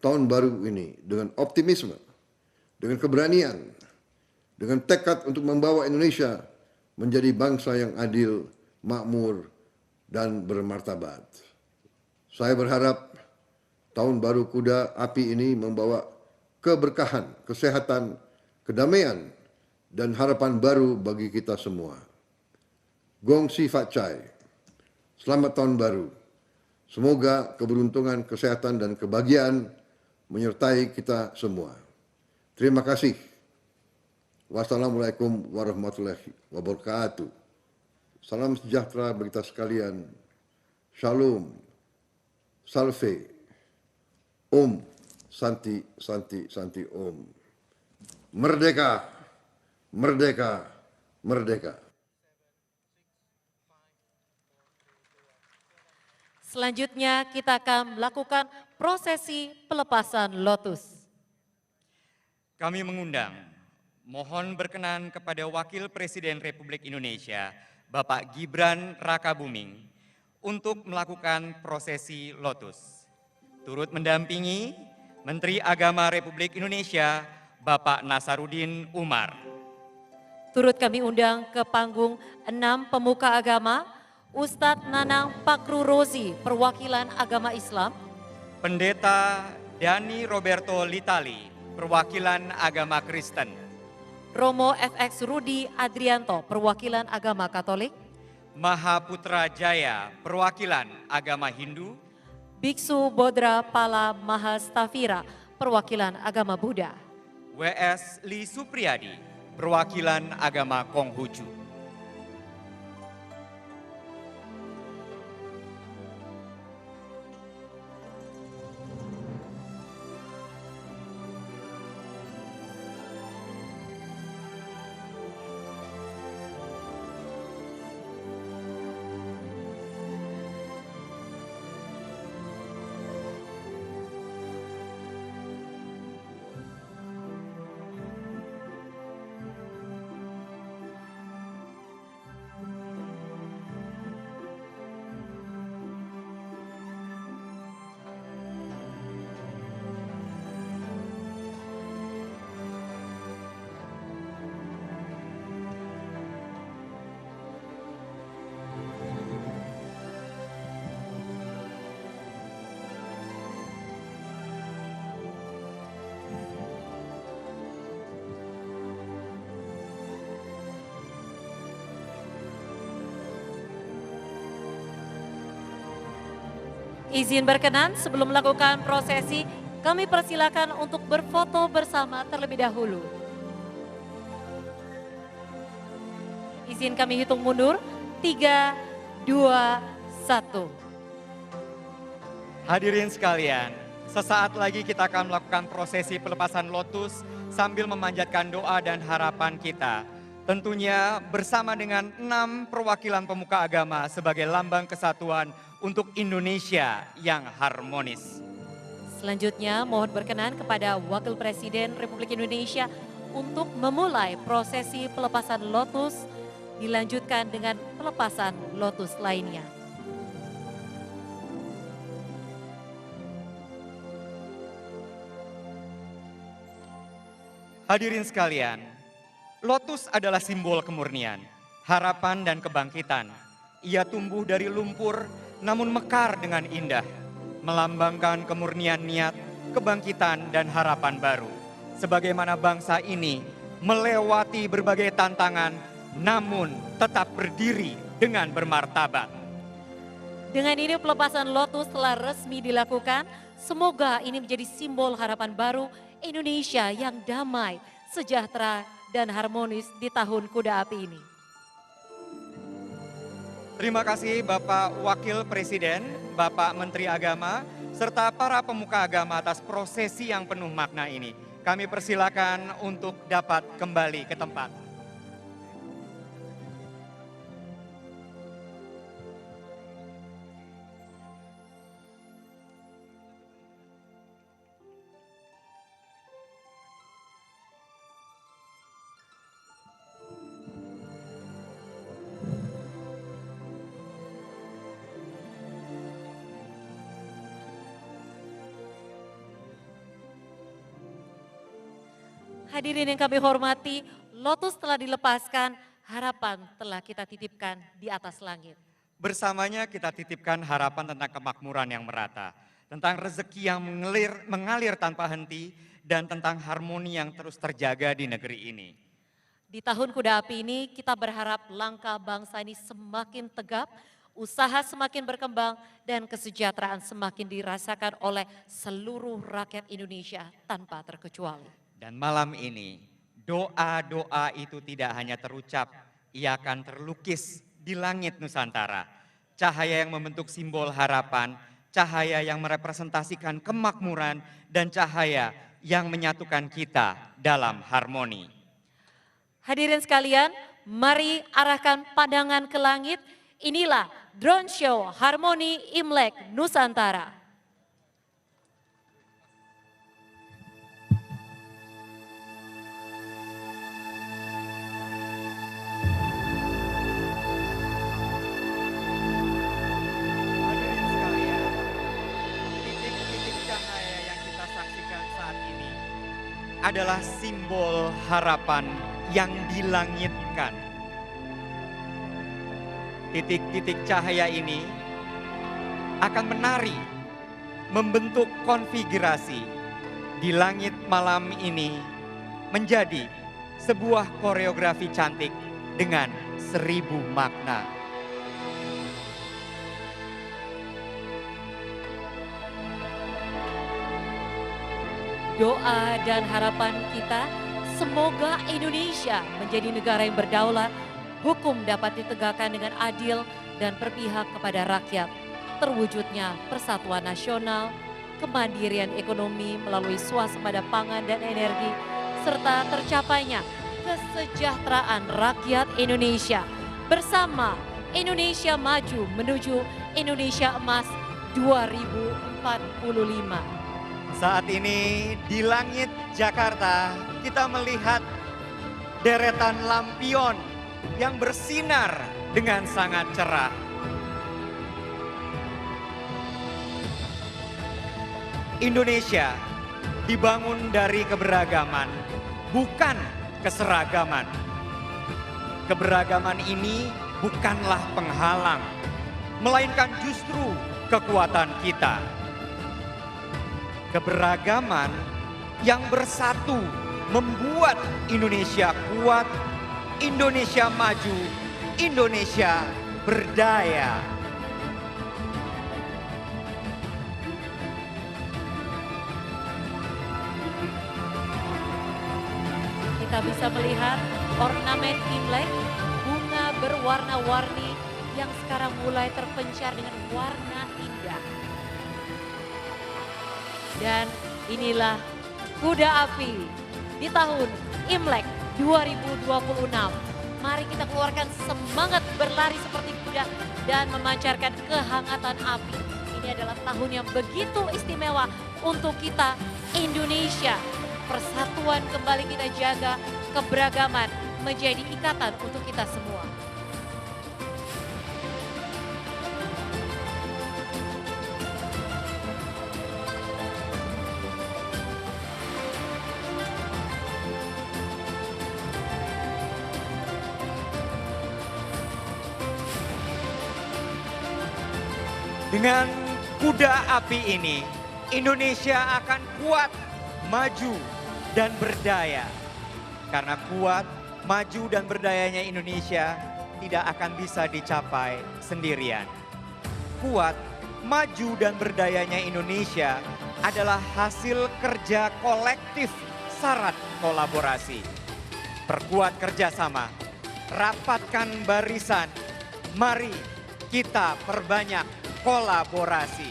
tahun baru ini dengan optimisme, dengan keberanian, dengan tekad untuk membawa Indonesia menjadi bangsa yang adil, makmur, dan bermartabat. Saya berharap tahun baru kuda api ini membawa keberkahan, kesehatan, kedamaian, dan harapan baru bagi kita semua. Gong Si Fat Chai, selamat tahun baru. Semoga keberuntungan, kesehatan, dan kebahagiaan menyertai kita semua. Terima kasih. Wassalamualaikum warahmatullahi wabarakatuh. Salam sejahtera bagi kita sekalian. Shalom. Salve. Om. Santi, Santi, Santi Om. Merdeka. Merdeka. Merdeka. Selanjutnya kita akan melakukan prosesi pelepasan lotus. Kami mengundang, mohon berkenan kepada Wakil Presiden Republik Indonesia, Bapak Gibran Rakabuming, untuk melakukan prosesi lotus. Turut mendampingi Menteri Agama Republik Indonesia, Bapak Nasaruddin Umar. Turut kami undang ke panggung 6 pemuka agama, Ustadz Nanang Pakru Rozi, perwakilan agama Islam, Pendeta Dani Roberto Litali, perwakilan agama Kristen, Romo FX Rudi Adrianto, perwakilan agama Katolik, Mahaputra Jaya, perwakilan agama Hindu, Biksu Bodra Pala Mahastafira, perwakilan agama Buddha, W.S. Li Supriyadi, perwakilan agama Konghucu. Izin berkenan sebelum melakukan prosesi, kami persilakan untuk berfoto bersama terlebih dahulu. Izin kami hitung mundur, 3, 2, 1. Hadirin sekalian, sesaat lagi kita akan melakukan prosesi pelepasan lotus sambil memanjatkan doa dan harapan kita Tentunya bersama dengan 6 perwakilan pemuka agama sebagai lambang kesatuan untuk Indonesia yang harmonis. Selanjutnya mohon berkenan kepada Wakil Presiden Republik Indonesia untuk memulai prosesi pelepasan lotus, dilanjutkan dengan pelepasan lotus lainnya. Hadirin sekalian, lotus adalah simbol kemurnian, harapan dan kebangkitan. Ia tumbuh dari lumpur namun mekar dengan indah, melambangkan kemurnian niat, kebangkitan dan harapan baru. Sebagaimana bangsa ini melewati berbagai tantangan namun tetap berdiri dengan bermartabat. Dengan ini pelepasan lotus telah resmi dilakukan. Semoga ini menjadi simbol harapan baru Indonesia yang damai, sejahtera dan harmonis di tahun kuda api ini. Terima kasih Bapak Wakil Presiden, Bapak Menteri Agama, serta para pemuka agama atas prosesi yang penuh makna ini. Kami persilakan untuk dapat kembali ke tempat. Hadirin yang kami hormati, lotus telah dilepaskan, harapan telah kita titipkan di atas langit. Bersamanya kita titipkan harapan tentang kemakmuran yang merata, tentang rezeki yang mengalir tanpa henti, dan tentang harmoni yang terus terjaga di negeri ini. Di tahun kuda api ini kita berharap langkah bangsa ini semakin tegap, usaha semakin berkembang, dan kesejahteraan semakin dirasakan oleh seluruh rakyat Indonesia tanpa terkecuali. Dan malam ini, doa-doa itu tidak hanya terucap, ia akan terlukis di langit Nusantara. Cahaya yang membentuk simbol harapan, cahaya yang merepresentasikan kemakmuran, dan cahaya yang menyatukan kita dalam harmoni. Hadirin sekalian, mari arahkan pandangan ke langit. Inilah drone show Harmoni Imlek Nusantara. Hadirin sekalian, titik-titik cahaya yang kita saksikan saat ini adalah simbol harapan yang dilangitkan. Titik-titik cahaya ini akan menari, membentuk konfigurasi di langit malam ini menjadi sebuah koreografi cantik dengan 1000 makna. Doa dan harapan kita, semoga Indonesia menjadi negara yang berdaulat, hukum dapat ditegakkan dengan adil dan berpihak kepada rakyat, terwujudnya persatuan nasional, kemandirian ekonomi melalui swasembada pangan dan energi, serta tercapainya kesejahteraan rakyat Indonesia bersama Indonesia Maju menuju Indonesia Emas 2045. Saat ini di langit Jakarta kita melihat deretan lampion yang bersinar dengan sangat cerah. Indonesia dibangun dari keberagaman, bukan keseragaman. Keberagaman ini bukanlah penghalang, melainkan justru kekuatan kita. Keberagaman yang bersatu membuat Indonesia kuat, Indonesia maju, Indonesia berdaya. Kita bisa melihat ornamen Imlek, bunga berwarna-warni yang sekarang mulai terpencar dengan warna indah. Dan inilah kuda api di tahun Imlek 2026 Mari kita keluarkan semangat berlari seperti kuda dan memancarkan kehangatan api. Ini adalah tahun yang begitu istimewa untuk kita Indonesia. Persatuan kembali kita jaga, keberagaman menjadi ikatan untuk kita semua. Dengan kuda api ini, Indonesia akan kuat, maju, dan berdaya. Karena kuat, maju, dan berdayanya Indonesia tidak akan bisa dicapai sendirian. Kuat, maju, dan berdayanya Indonesia adalah hasil kerja kolektif syarat kolaborasi. Perkuat kerjasama, rapatkan barisan, mari kita perbanyak kolaborasi.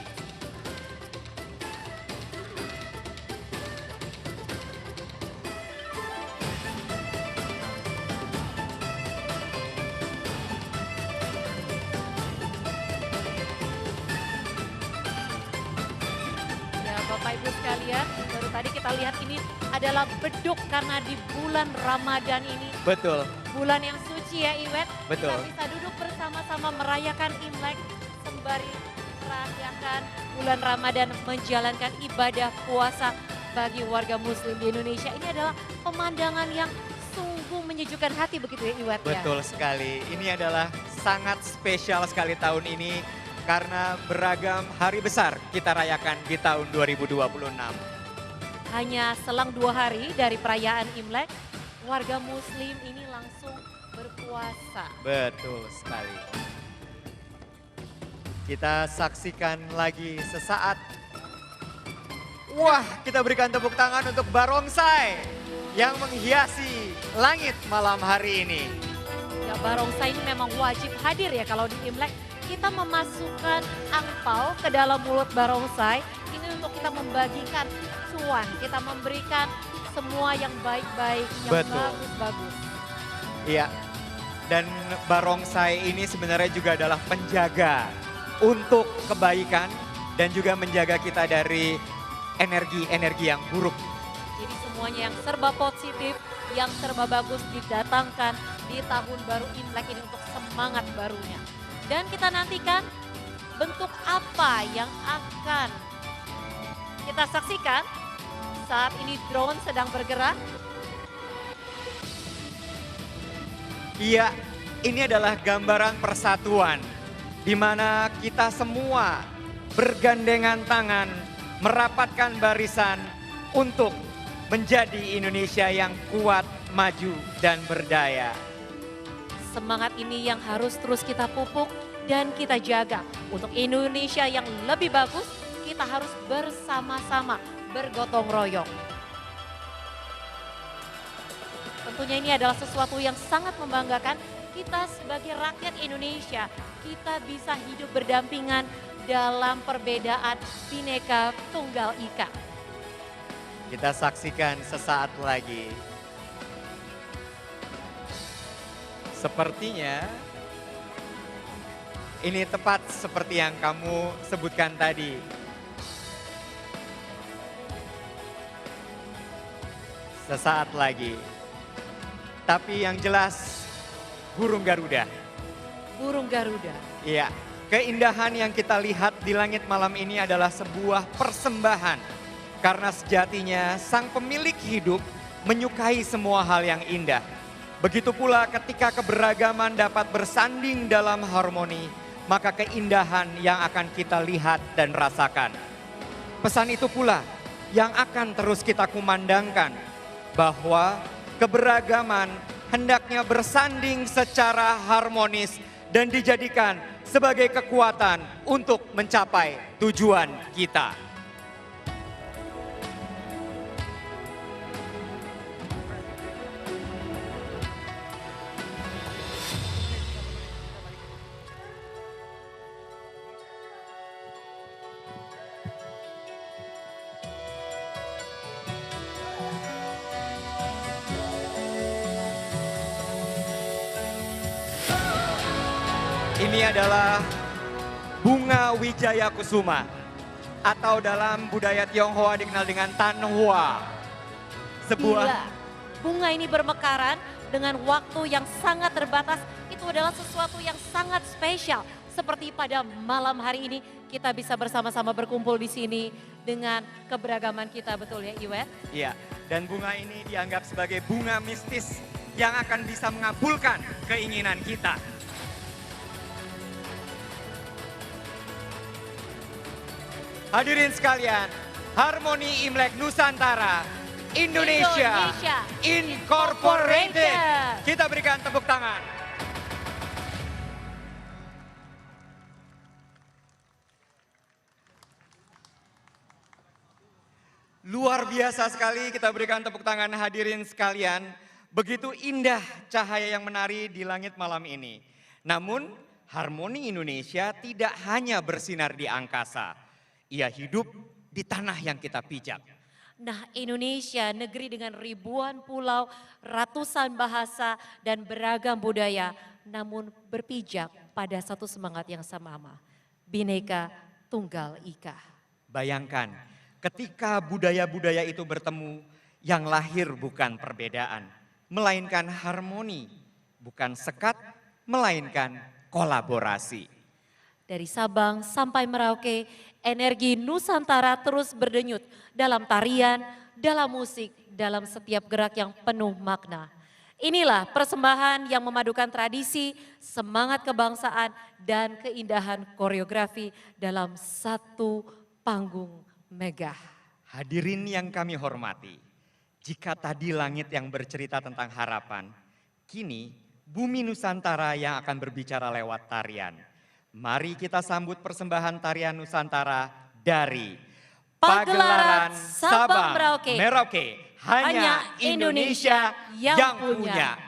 Ya Bapak Ibu sekalian, baru tadi kita lihat ini adalah beduk karena di bulan Ramadan ini. Betul, Bulan yang suci ya Iwet. Betul. Kita bisa duduk bersama-sama merayakan Imlek sembari merayakan bulan Ramadan, menjalankan ibadah puasa bagi warga muslim di Indonesia. Ini adalah pemandangan yang sungguh menyejukkan hati begitu ya Iwet ya. betul sekali. Ini adalah sangat spesial sekali tahun ini karena beragam hari besar kita rayakan di tahun 2026. Hanya selang 2 hari dari perayaan Imlek, warga muslim ini langsung berpuasa. Betul sekali. Kita saksikan lagi sesaat. Wah, kita berikan tepuk tangan untuk barongsai yang menghiasi langit malam hari ini. Ya, barongsai ini memang wajib hadir ya kalau di Imlek. Kita memasukkan angpau ke dalam mulut barongsai. Ini untuk kita membagikan cuan. Kita memberikan semua yang baik-baik, yang Betul. bagus-bagus. Iya, dan barongsai ini sebenarnya juga adalah penjaga untuk kebaikan dan juga menjaga kita dari energi-energi yang buruk. Jadi semuanya yang serba positif, yang serba bagus didatangkan di tahun baru Imlek ini untuk semangat barunya. Dan kita nantikan bentuk apa yang akan kita saksikan saat ini drone sedang bergerak. Iya, ini adalah gambaran persatuan di mana kita semua bergandengan tangan, merapatkan barisan untuk menjadi Indonesia yang kuat, maju, dan berdaya. Semangat ini yang harus terus kita pupuk dan kita jaga. Untuk Indonesia yang lebih bagus, kita harus bersama-sama bergotong royong. Tentunya ini adalah sesuatu yang sangat membanggakan. Kita sebagai rakyat Indonesia, kita bisa hidup berdampingan dalam perbedaan Bhinneka Tunggal Ika. Kita saksikan sesaat lagi. Sepertinya ini tepat seperti yang kamu sebutkan tadi. Sesaat lagi. Tapi yang jelas burung Garuda. Burung Garuda. Iya, keindahan yang kita lihat di langit malam ini adalah sebuah persembahan. Karena sejatinya sang pemilik hidup menyukai semua hal yang indah. Begitu pula ketika keberagaman dapat bersanding dalam harmoni, maka keindahan yang akan kita lihat dan rasakan. Pesan itu pula yang akan terus kita kumandangkan, bahwa keberagaman hendaknya bersanding secara harmonis dan dijadikan sebagai kekuatan untuk mencapai tujuan kita. Ini adalah bunga Wijaya Kusuma atau dalam budaya Tionghoa dikenal dengan Tan Hua. Sebuah Bila bunga ini bermekaran dengan waktu yang sangat terbatas, itu adalah sesuatu yang sangat spesial. Seperti pada malam hari ini kita bisa bersama-sama berkumpul di sini dengan keberagaman kita, betul ya Iwet? Iya, dan bunga ini dianggap sebagai bunga mistis yang akan bisa mengabulkan keinginan kita. Hadirin sekalian, Harmoni Imlek Nusantara Indonesia Incorporated. Kita berikan tepuk tangan. Luar biasa sekali, kita berikan tepuk tangan hadirin sekalian. Begitu indah cahaya yang menari di langit malam ini. Namun Harmoni Indonesia tidak hanya bersinar di angkasa. Ia hidup di tanah yang kita pijak. Nah, Indonesia, negeri dengan ribuan pulau, ratusan bahasa, dan beragam budaya, namun berpijak pada satu semangat yang sama, Bhinneka Tunggal Ika. Bayangkan, ketika budaya-budaya itu bertemu, yang lahir bukan perbedaan, melainkan harmoni, bukan sekat, melainkan kolaborasi. Dari Sabang sampai Merauke, energi Nusantara terus berdenyut dalam tarian, dalam musik, dalam setiap gerak yang penuh makna. Inilah persembahan yang memadukan tradisi, semangat kebangsaan, dan keindahan koreografi dalam satu panggung megah. Hadirin yang kami hormati, jika tadi langit yang bercerita tentang harapan, kini bumi Nusantara yang akan berbicara lewat tarian. Mari kita sambut persembahan tarian Nusantara dari Pagelaran Sabang Merauke. Hanya Indonesia yang punya.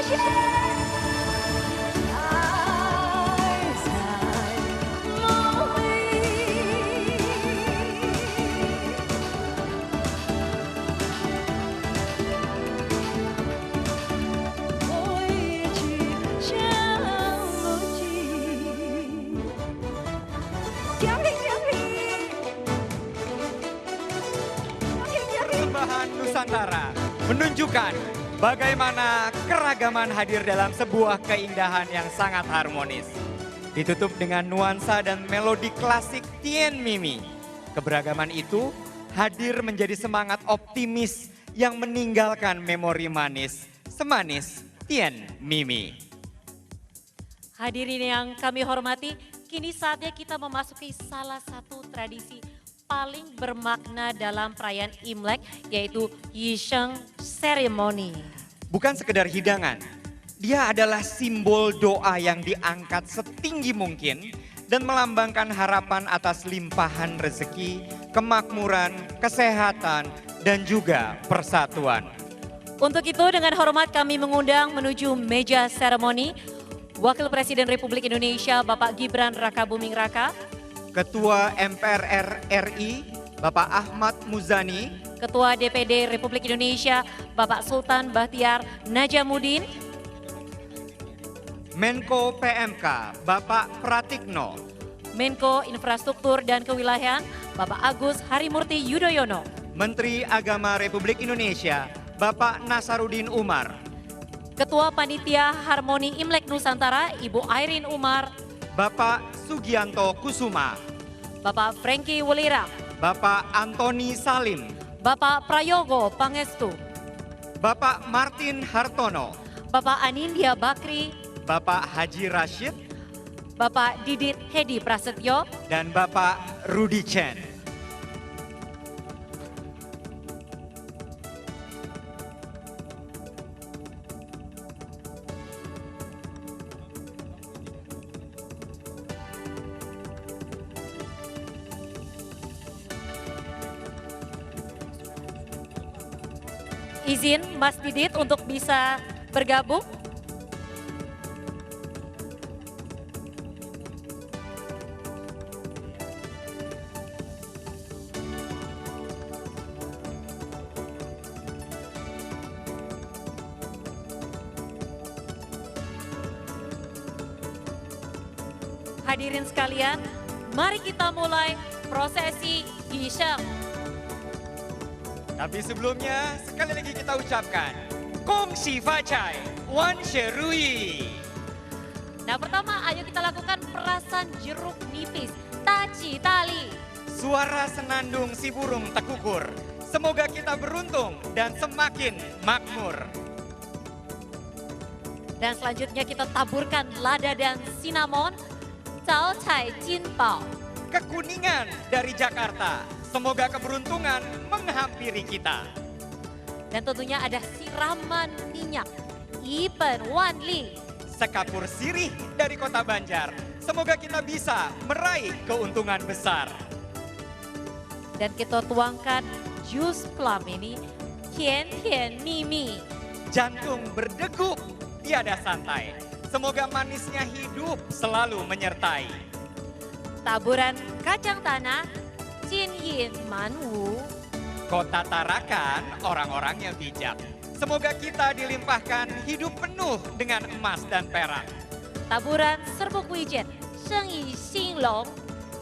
现爱在梦里。我一起向路径，降临降临，降临降临。 Persembahan Nusantara menunjukkan bagaimana keragaman hadir dalam sebuah keindahan yang sangat harmonis. Ditutup dengan nuansa dan melodi klasik Tien Mimi. Keberagaman itu hadir menjadi semangat optimis yang meninggalkan memori manis, semanis Tien Mimi. Hadirin yang kami hormati, kini saatnya kita memasuki salah satu tradisi paling bermakna dalam perayaan Imlek, yaitu Yisheng Ceremony. Bukan sekedar hidangan, dia adalah simbol doa yang diangkat setinggi mungkin dan melambangkan harapan atas limpahan rezeki, kemakmuran, kesehatan, dan juga persatuan. Untuk itu dengan hormat kami mengundang menuju meja seremoni Wakil Presiden Republik Indonesia Bapak Gibran Rakabuming Raka, Ketua MPR RI Bapak Ahmad Muzani, Ketua DPD Republik Indonesia Bapak Sultan Bahtiar Najamuddin, Menko PMK Bapak Pratikno, Menko Infrastruktur dan Kewilayahan Bapak Agus Harimurti Yudhoyono, Menteri Agama Republik Indonesia Bapak Nasaruddin Umar, Ketua Panitia Harmoni Imlek Nusantara Ibu Airin Umar, Bapak Sugianto Kusuma, Bapak Franky Wulira, Bapak Antoni Salim, Bapak Prayogo Pangestu, Bapak Martin Hartono, Bapak Anindya Bakri, Bapak Haji Rashid, Bapak Didit Hedi Prasetyo, dan Bapak Rudi Chen. Izin Mas Didit untuk bisa bergabung. Hadirin sekalian, mari kita mulai prosesi Yisheng. Tapi sebelumnya, sekali lagi kita ucapkan, Kong Xi Fa Cai, Wan She Rui. Nah pertama, ayo kita lakukan perasan jeruk nipis, taci tali. Suara senandung si burung tekukur. Semoga kita beruntung dan semakin makmur. Dan selanjutnya kita taburkan lada dan cinnamon, cao cai jin bao. Kekuningan dari Jakarta. Semoga keberuntungan menghampiri kita. Dan tentunya ada siraman minyak, Ipen Wan Li. Sekapur sirih dari kota Banjar. Semoga kita bisa meraih keuntungan besar. Dan kita tuangkan jus plum ini, Tian Tian Mi Mi. Jantung berdegup, tiada santai. Semoga manisnya hidup selalu menyertai. Taburan kacang tanah, Jin Yin Man Wu. Kota Tarakan orang-orang yang bijak. Semoga kita dilimpahkan hidup penuh dengan emas dan perak. Taburan serbuk wijen, Sheng Yi Xing Long.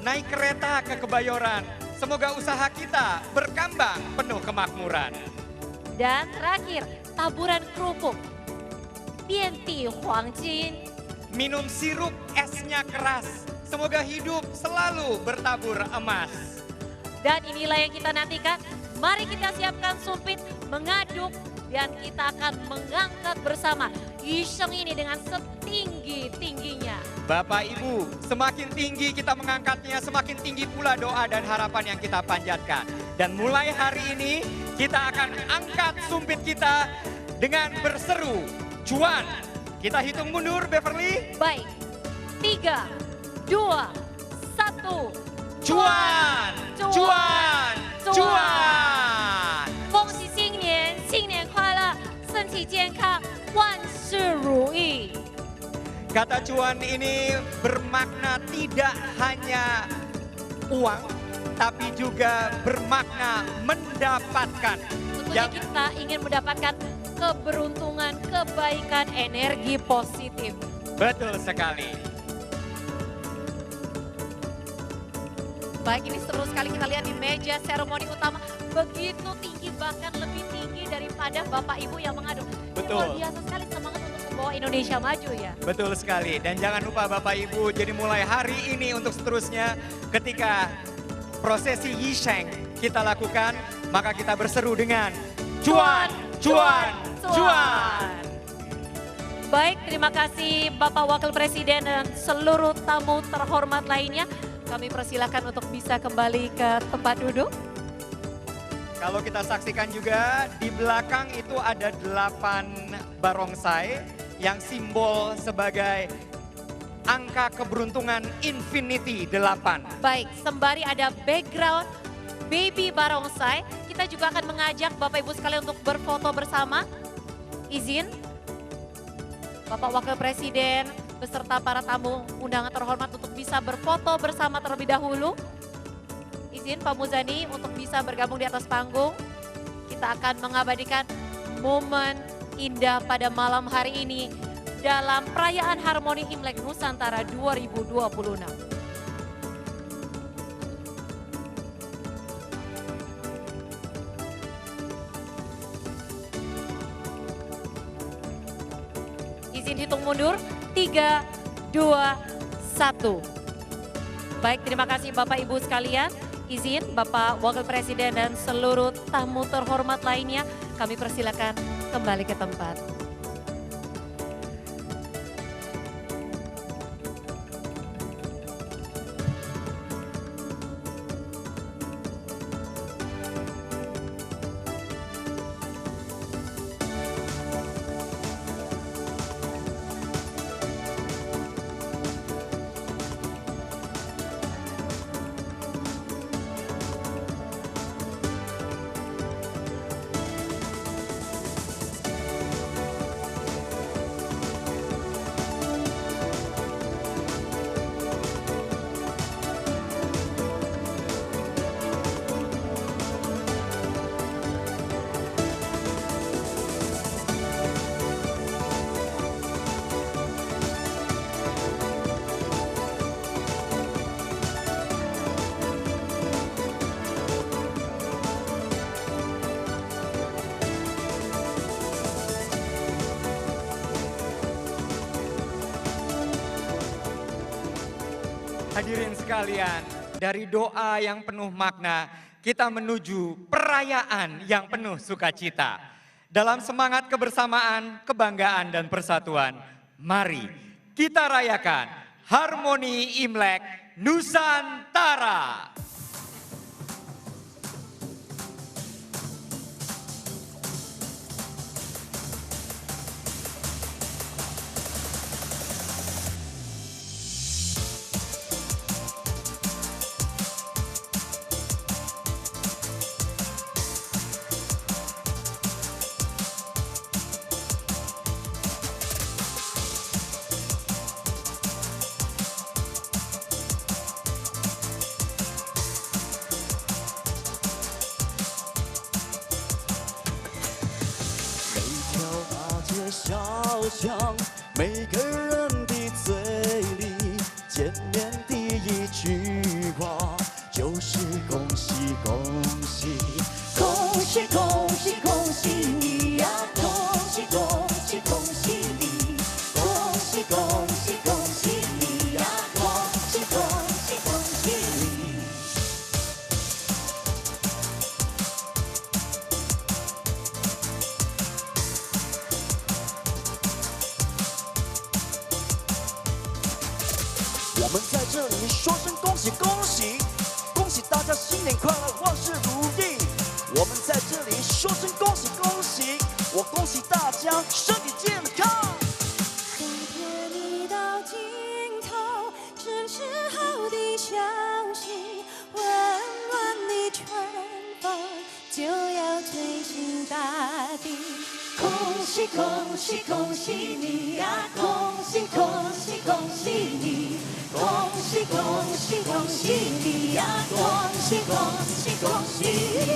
Naik kereta ke Kebayoran. Semoga usaha kita berkembang penuh kemakmuran. Dan terakhir, taburan kerupuk, Bianti Huang Jin. Minum sirup esnya keras. Semoga hidup selalu bertabur emas. Dan inilah yang kita nantikan. Mari kita siapkan sumpit, mengaduk, dan kita akan mengangkat bersama Yisheng ini dengan setinggi-tingginya. Bapak Ibu, semakin tinggi kita mengangkatnya, semakin tinggi pula doa dan harapan yang kita panjatkan. Dan mulai hari ini kita akan angkat sumpit kita dengan berseru, cuan. Kita hitung mundur, Beverly. Baik, 3, 2, 1. Cuan, cuan, cuan. 恭喜新年，新年快乐，身体健康，万事如意。 Kata cuan ini bermakna tidak hanya uang, tapi juga bermakna mendapatkan. Tentunya kita ingin mendapatkan keberuntungan, kebaikan, energi positif. Betul sekali. Baik, ini seru sekali kita lihat di meja seremoni utama. Begitu tinggi, bahkan lebih tinggi daripada Bapak Ibu yang mengadu. Betul. Luar biasa sekali semangat untuk membawa Indonesia maju ya. Betul sekali. Dan jangan lupa Bapak Ibu, jadi mulai hari ini untuk seterusnya ketika prosesi Yisheng kita lakukan, maka kita berseru dengan cuan, cuan, cuan. Baik, terima kasih Bapak Wakil Presiden dan seluruh tamu terhormat lainnya. Kami persilakan untuk bisa kembali ke tempat duduk. Kalau kita saksikan juga di belakang itu ada 8 barongsai yang simbol sebagai angka keberuntungan infinity 8. Baik, sembari ada background baby barongsai, kita juga akan mengajak Bapak Ibu sekalian untuk berfoto bersama. Izin, Bapak Wakil Presiden beserta para tamu undangan terhormat untuk bisa berfoto bersama terlebih dahulu. Izin Pak Muzani untuk bisa bergabung di atas panggung. Kita akan mengabadikan momen indah pada malam hari ini dalam perayaan Harmoni Imlek Nusantara 2026. Izin hitung mundur, 3, 2, 1. Baik, terima kasih Bapak Ibu sekalian. Izin Bapak Wakil Presiden dan seluruh tamu terhormat lainnya, kami persilakan kembali ke tempat. Hadirin sekalian, dari doa yang penuh makna, kita menuju perayaan yang penuh sukacita. Dalam semangat kebersamaan, kebanggaan, dan persatuan, mari kita rayakan Harmoni Imlek Nusantara.小巷，每个人的嘴里见面第一句话就是恭喜恭喜，恭喜恭喜恭喜你呀！恭喜恭喜恭喜你！恭喜恭喜恭喜你呀！恭喜恭喜恭喜你！我们在这里说声恭喜恭喜，恭喜大家新年快乐，万事如意。我们在这里说声恭喜恭喜，我恭喜大家身体健康。今天已到尽头，真是好的消息，温暖的春风就要吹进大地。恭喜喜恭喜恭喜你呀！恭喜恭喜恭喜你！恭喜恭喜恭喜你呀！恭喜恭喜恭喜你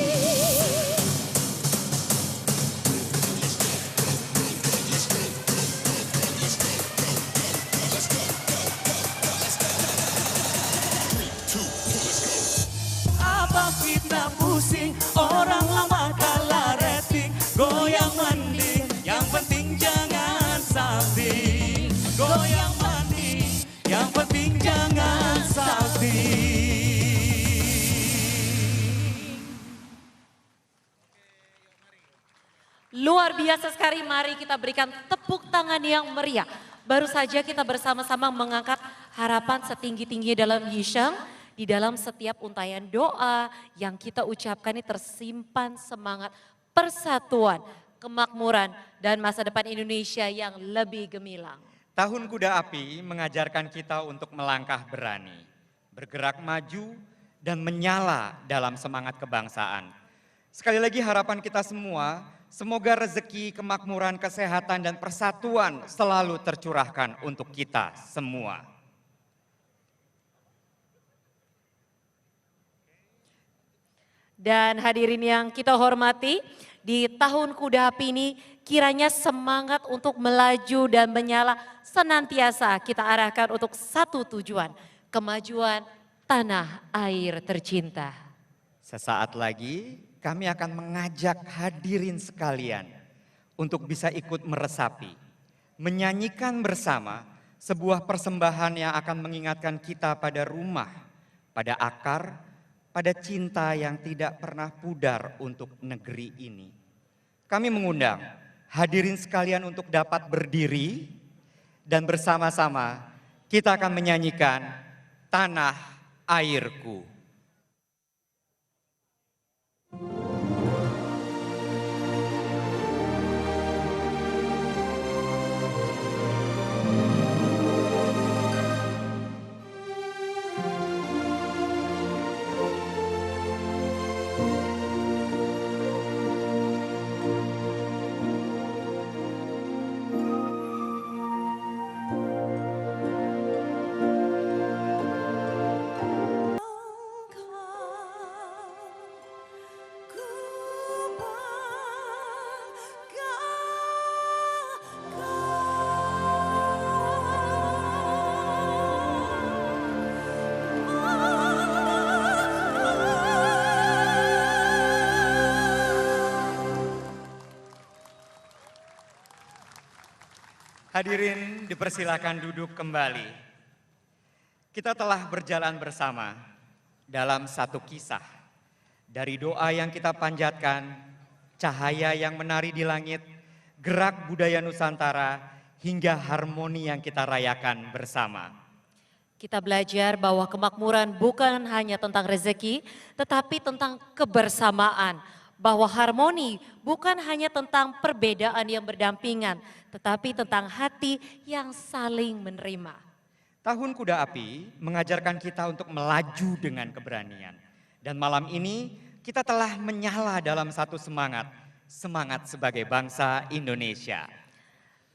！Apa kita pusing, orang lama kalah rating, goyang mending, yang penting jangan salting. Goyang mending, yang penting jangan salting. Luar biasa sekali, mari kita berikan tepuk tangan yang meriah. Baru saja kita bersama-sama mengangkat harapan setinggi-tinggi dalam Yisheng. Di dalam setiap untayan doa yang kita ucapkan ini tersimpan semangat persatuan, kemakmuran, dan masa depan Indonesia yang lebih gemilang. Tahun Kuda Api mengajarkan kita untuk melangkah berani, bergerak maju, dan menyala dalam semangat kebangsaan. Sekali lagi harapan kita semua, semoga rezeki, kemakmuran, kesehatan, dan persatuan selalu tercurahkan untuk kita semua. Dan hadirin yang kita hormati, di tahun Kuda Api ini kiranya semangat untuk melaju dan menyala senantiasa kita arahkan untuk satu tujuan, kemajuan tanah air tercinta. Sesaat lagi kami akan mengajak hadirin sekalian untuk bisa ikut meresapi, menyanyikan bersama sebuah persembahan yang akan mengingatkan kita pada rumah, pada akar, pada cinta yang tidak pernah pudar untuk negeri ini. Kami mengundang hadirin sekalian untuk dapat berdiri dan bersama-sama kita akan menyanyikan Tanah Airku. Hadirin dipersilakan duduk kembali. Kita telah berjalan bersama dalam satu kisah. Dari doa yang kita panjatkan, cahaya yang menari di langit, gerak budaya Nusantara, hingga harmoni yang kita rayakan bersama. Kita belajar bahwa kemakmuran bukan hanya tentang rezeki, tetapi tentang kebersamaan. Bahwa harmoni bukan hanya tentang perbedaan yang berdampingan, tetapi tentang hati yang saling menerima. Tahun Kuda Api mengajarkan kita untuk melaju dengan keberanian. Dan malam ini kita telah menyala dalam satu semangat, semangat sebagai bangsa Indonesia.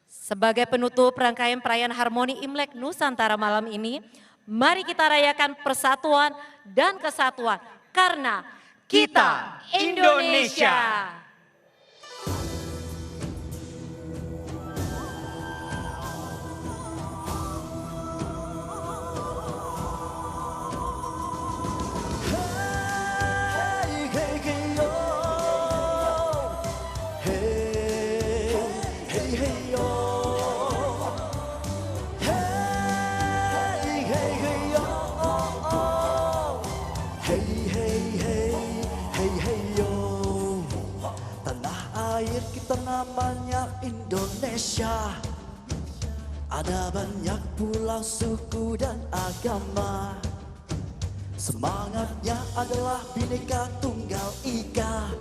Sebagai penutup rangkaian perayaan Harmoni Imlek Nusantara malam ini, mari kita rayakan persatuan dan kesatuan karena kita Indonesia. Kita namanya Indonesia. Ada banyak pulau, suku dan agama. Semangatnya adalah Bhinneka Tunggal Ika.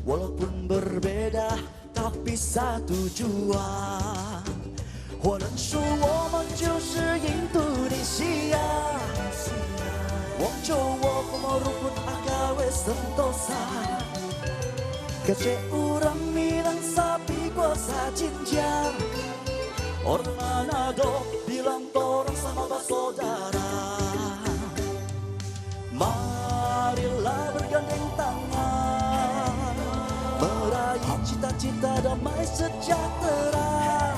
Walaupun berbeda tapi satu jua. 我能说我们就是印度尼西亚。Wong Jawa pemorupun agawe sentosa. Kece urang minang sapi kuasa jinjang. Orang Manado bilang torang sama bersaudara. Marilah bergandeng tangan, meraih cita-cita damai sejahtera.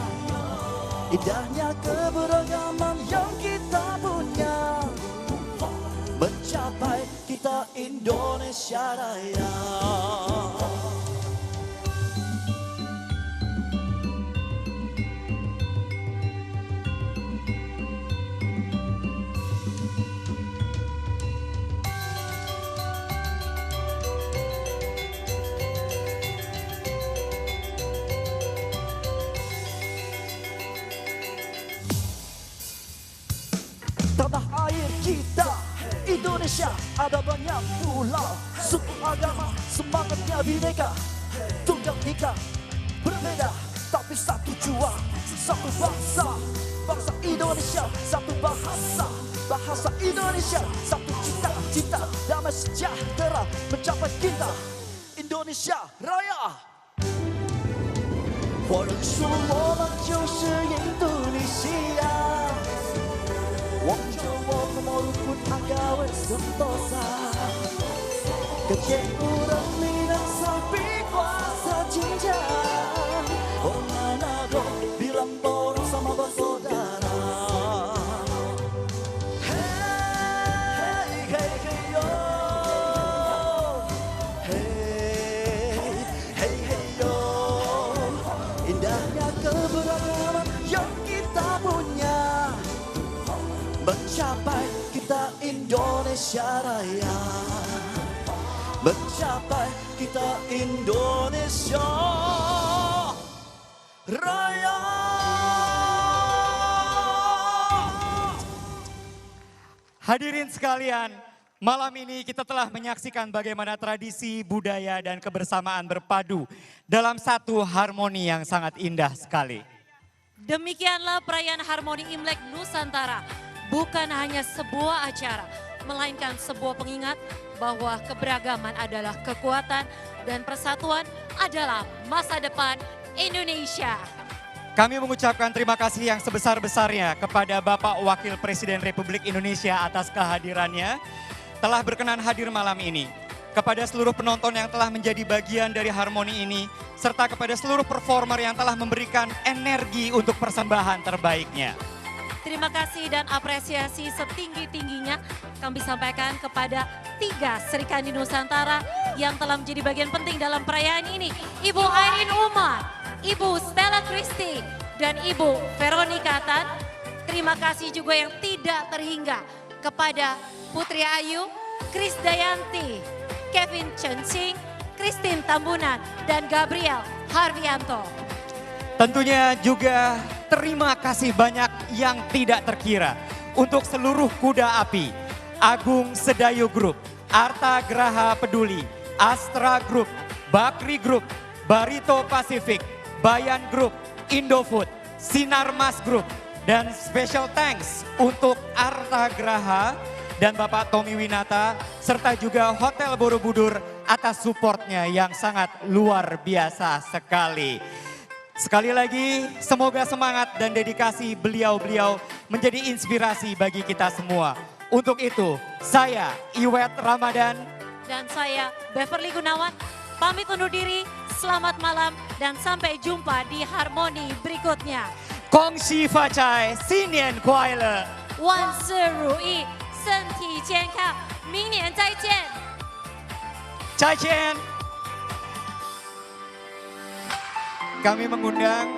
Indahnya keberagaman yang kita punya, mencapai kita Indonesia Raya. Tanah air kita Indonesia ada banyak pulau, suku agama semangatnya bineka, tunggal ika berbeda tapi satu jua, satu bangsa, bangsa Indonesia, satu bahasa, bahasa Indonesia, satu cita-cita damai sejahtera mencapai kita Indonesia Raya。我认说我们就是印度尼西亚。Wong Jawa kemorupun agawe sentosa, kecek urang minang sapi kuasa jinjang. Orang Manado bilang torang sama bersaudara. Hey, hey, hey, yo. Hey, hey, hey, yo. Indahnya keberagaman yang kita punya, mencapai kita Indonesia Raya, mencapai kita Indonesia Raya. Hadirin sekalian, malam ini kita telah menyaksikan bagaimana tradisi, budaya, dan kebersamaan berpadu dalam satu harmoni yang sangat indah sekali. Demikianlah perayaan Harmoni Imlek Nusantara. Bukan hanya sebuah acara, melainkan sebuah pengingat bahwa keberagaman adalah kekuatan dan persatuan adalah masa depan Indonesia. Kami mengucapkan terima kasih yang sebesar-besarnya kepada Bapak Wakil Presiden Republik Indonesia atas kehadirannya, telah berkenan hadir malam ini. Kepada seluruh penonton yang telah menjadi bagian dari harmoni ini, serta kepada seluruh performer yang telah memberikan energi untuk persembahan terbaiknya. Terima kasih dan apresiasi setinggi-tingginya kami sampaikan kepada 3 Serikandi Nusantara yang telah menjadi bagian penting dalam perayaan ini. Ibu Airin Umar, Ibu Stella Christy, dan Ibu Veronica Tan. Terima kasih juga yang tidak terhingga kepada Putri Ayu, Kris Dayanti, Kevin Chencing, Christine Tambunan, dan Gabriel Harvianto. Tentunya juga terima kasih banyak yang tidak terkira untuk seluruh kuda api, Agung Sedayu Group, Arta Graha Peduli, Astra Group, Bakri Group, Barito Pacific, Bayan Group, Indofood, Sinarmas Group, dan special thanks untuk Arta Graha dan Bapak Tommy Winata, serta juga Hotel Borobudur atas supportnya yang sangat luar biasa sekali. Sekali lagi, semoga semangat dan dedikasi beliau-beliau menjadi inspirasi bagi kita semua. Untuk itu, saya Iwet Ramadan Dan saya Beverly Gunawan, pamit undur diri, selamat malam dan sampai jumpa di harmoni berikutnya. Kong Xi Fa Chai, Xinian Kuai Le. 万事如意，身体健康，明年再见。 Chai Chen. Kami mengundang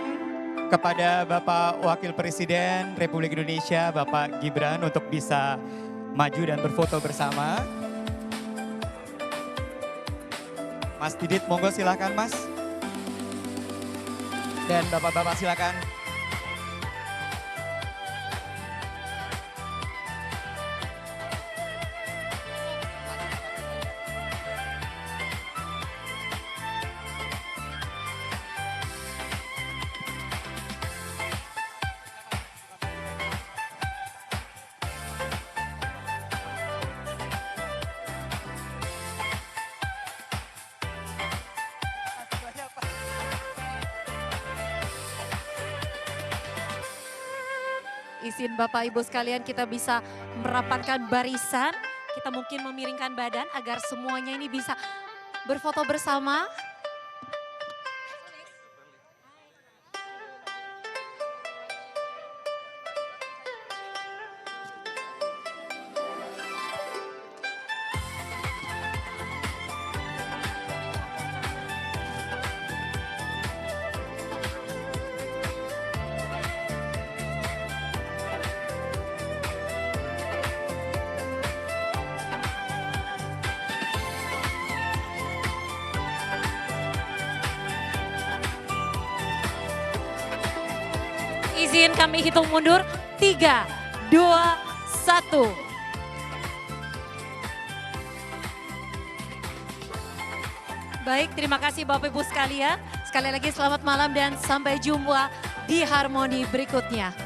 kepada Bapak Wakil Presiden Republik Indonesia, Bapak Gibran, untuk bisa maju dan berfoto bersama. Mas Didit, monggo silakan Mas. Dan Bapak-Bapak silakan. izin Bapak Ibu sekalian kita bisa merapatkan barisan. Kita mungkin memiringkan badan agar semuanya ini bisa berfoto bersama. Izin kami hitung mundur, 3, 2, 1. Baik, terima kasih Bapak Ibu sekalian. Sekali lagi selamat malam dan sampai jumpa di harmoni berikutnya.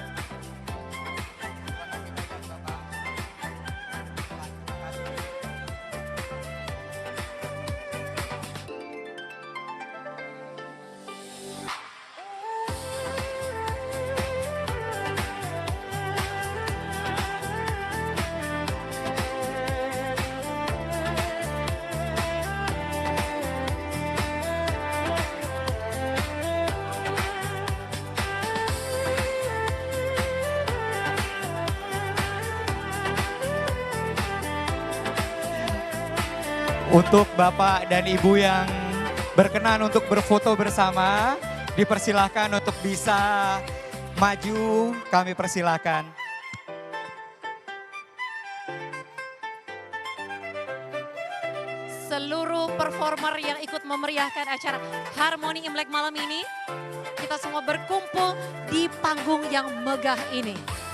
Untuk Bapak dan Ibu yang berkenan untuk berfoto bersama, dipersilahkan untuk bisa maju, kami persilahkan. Seluruh performer yang ikut memeriahkan acara Harmoni Imlek malam ini, kita semua berkumpul di panggung yang megah ini.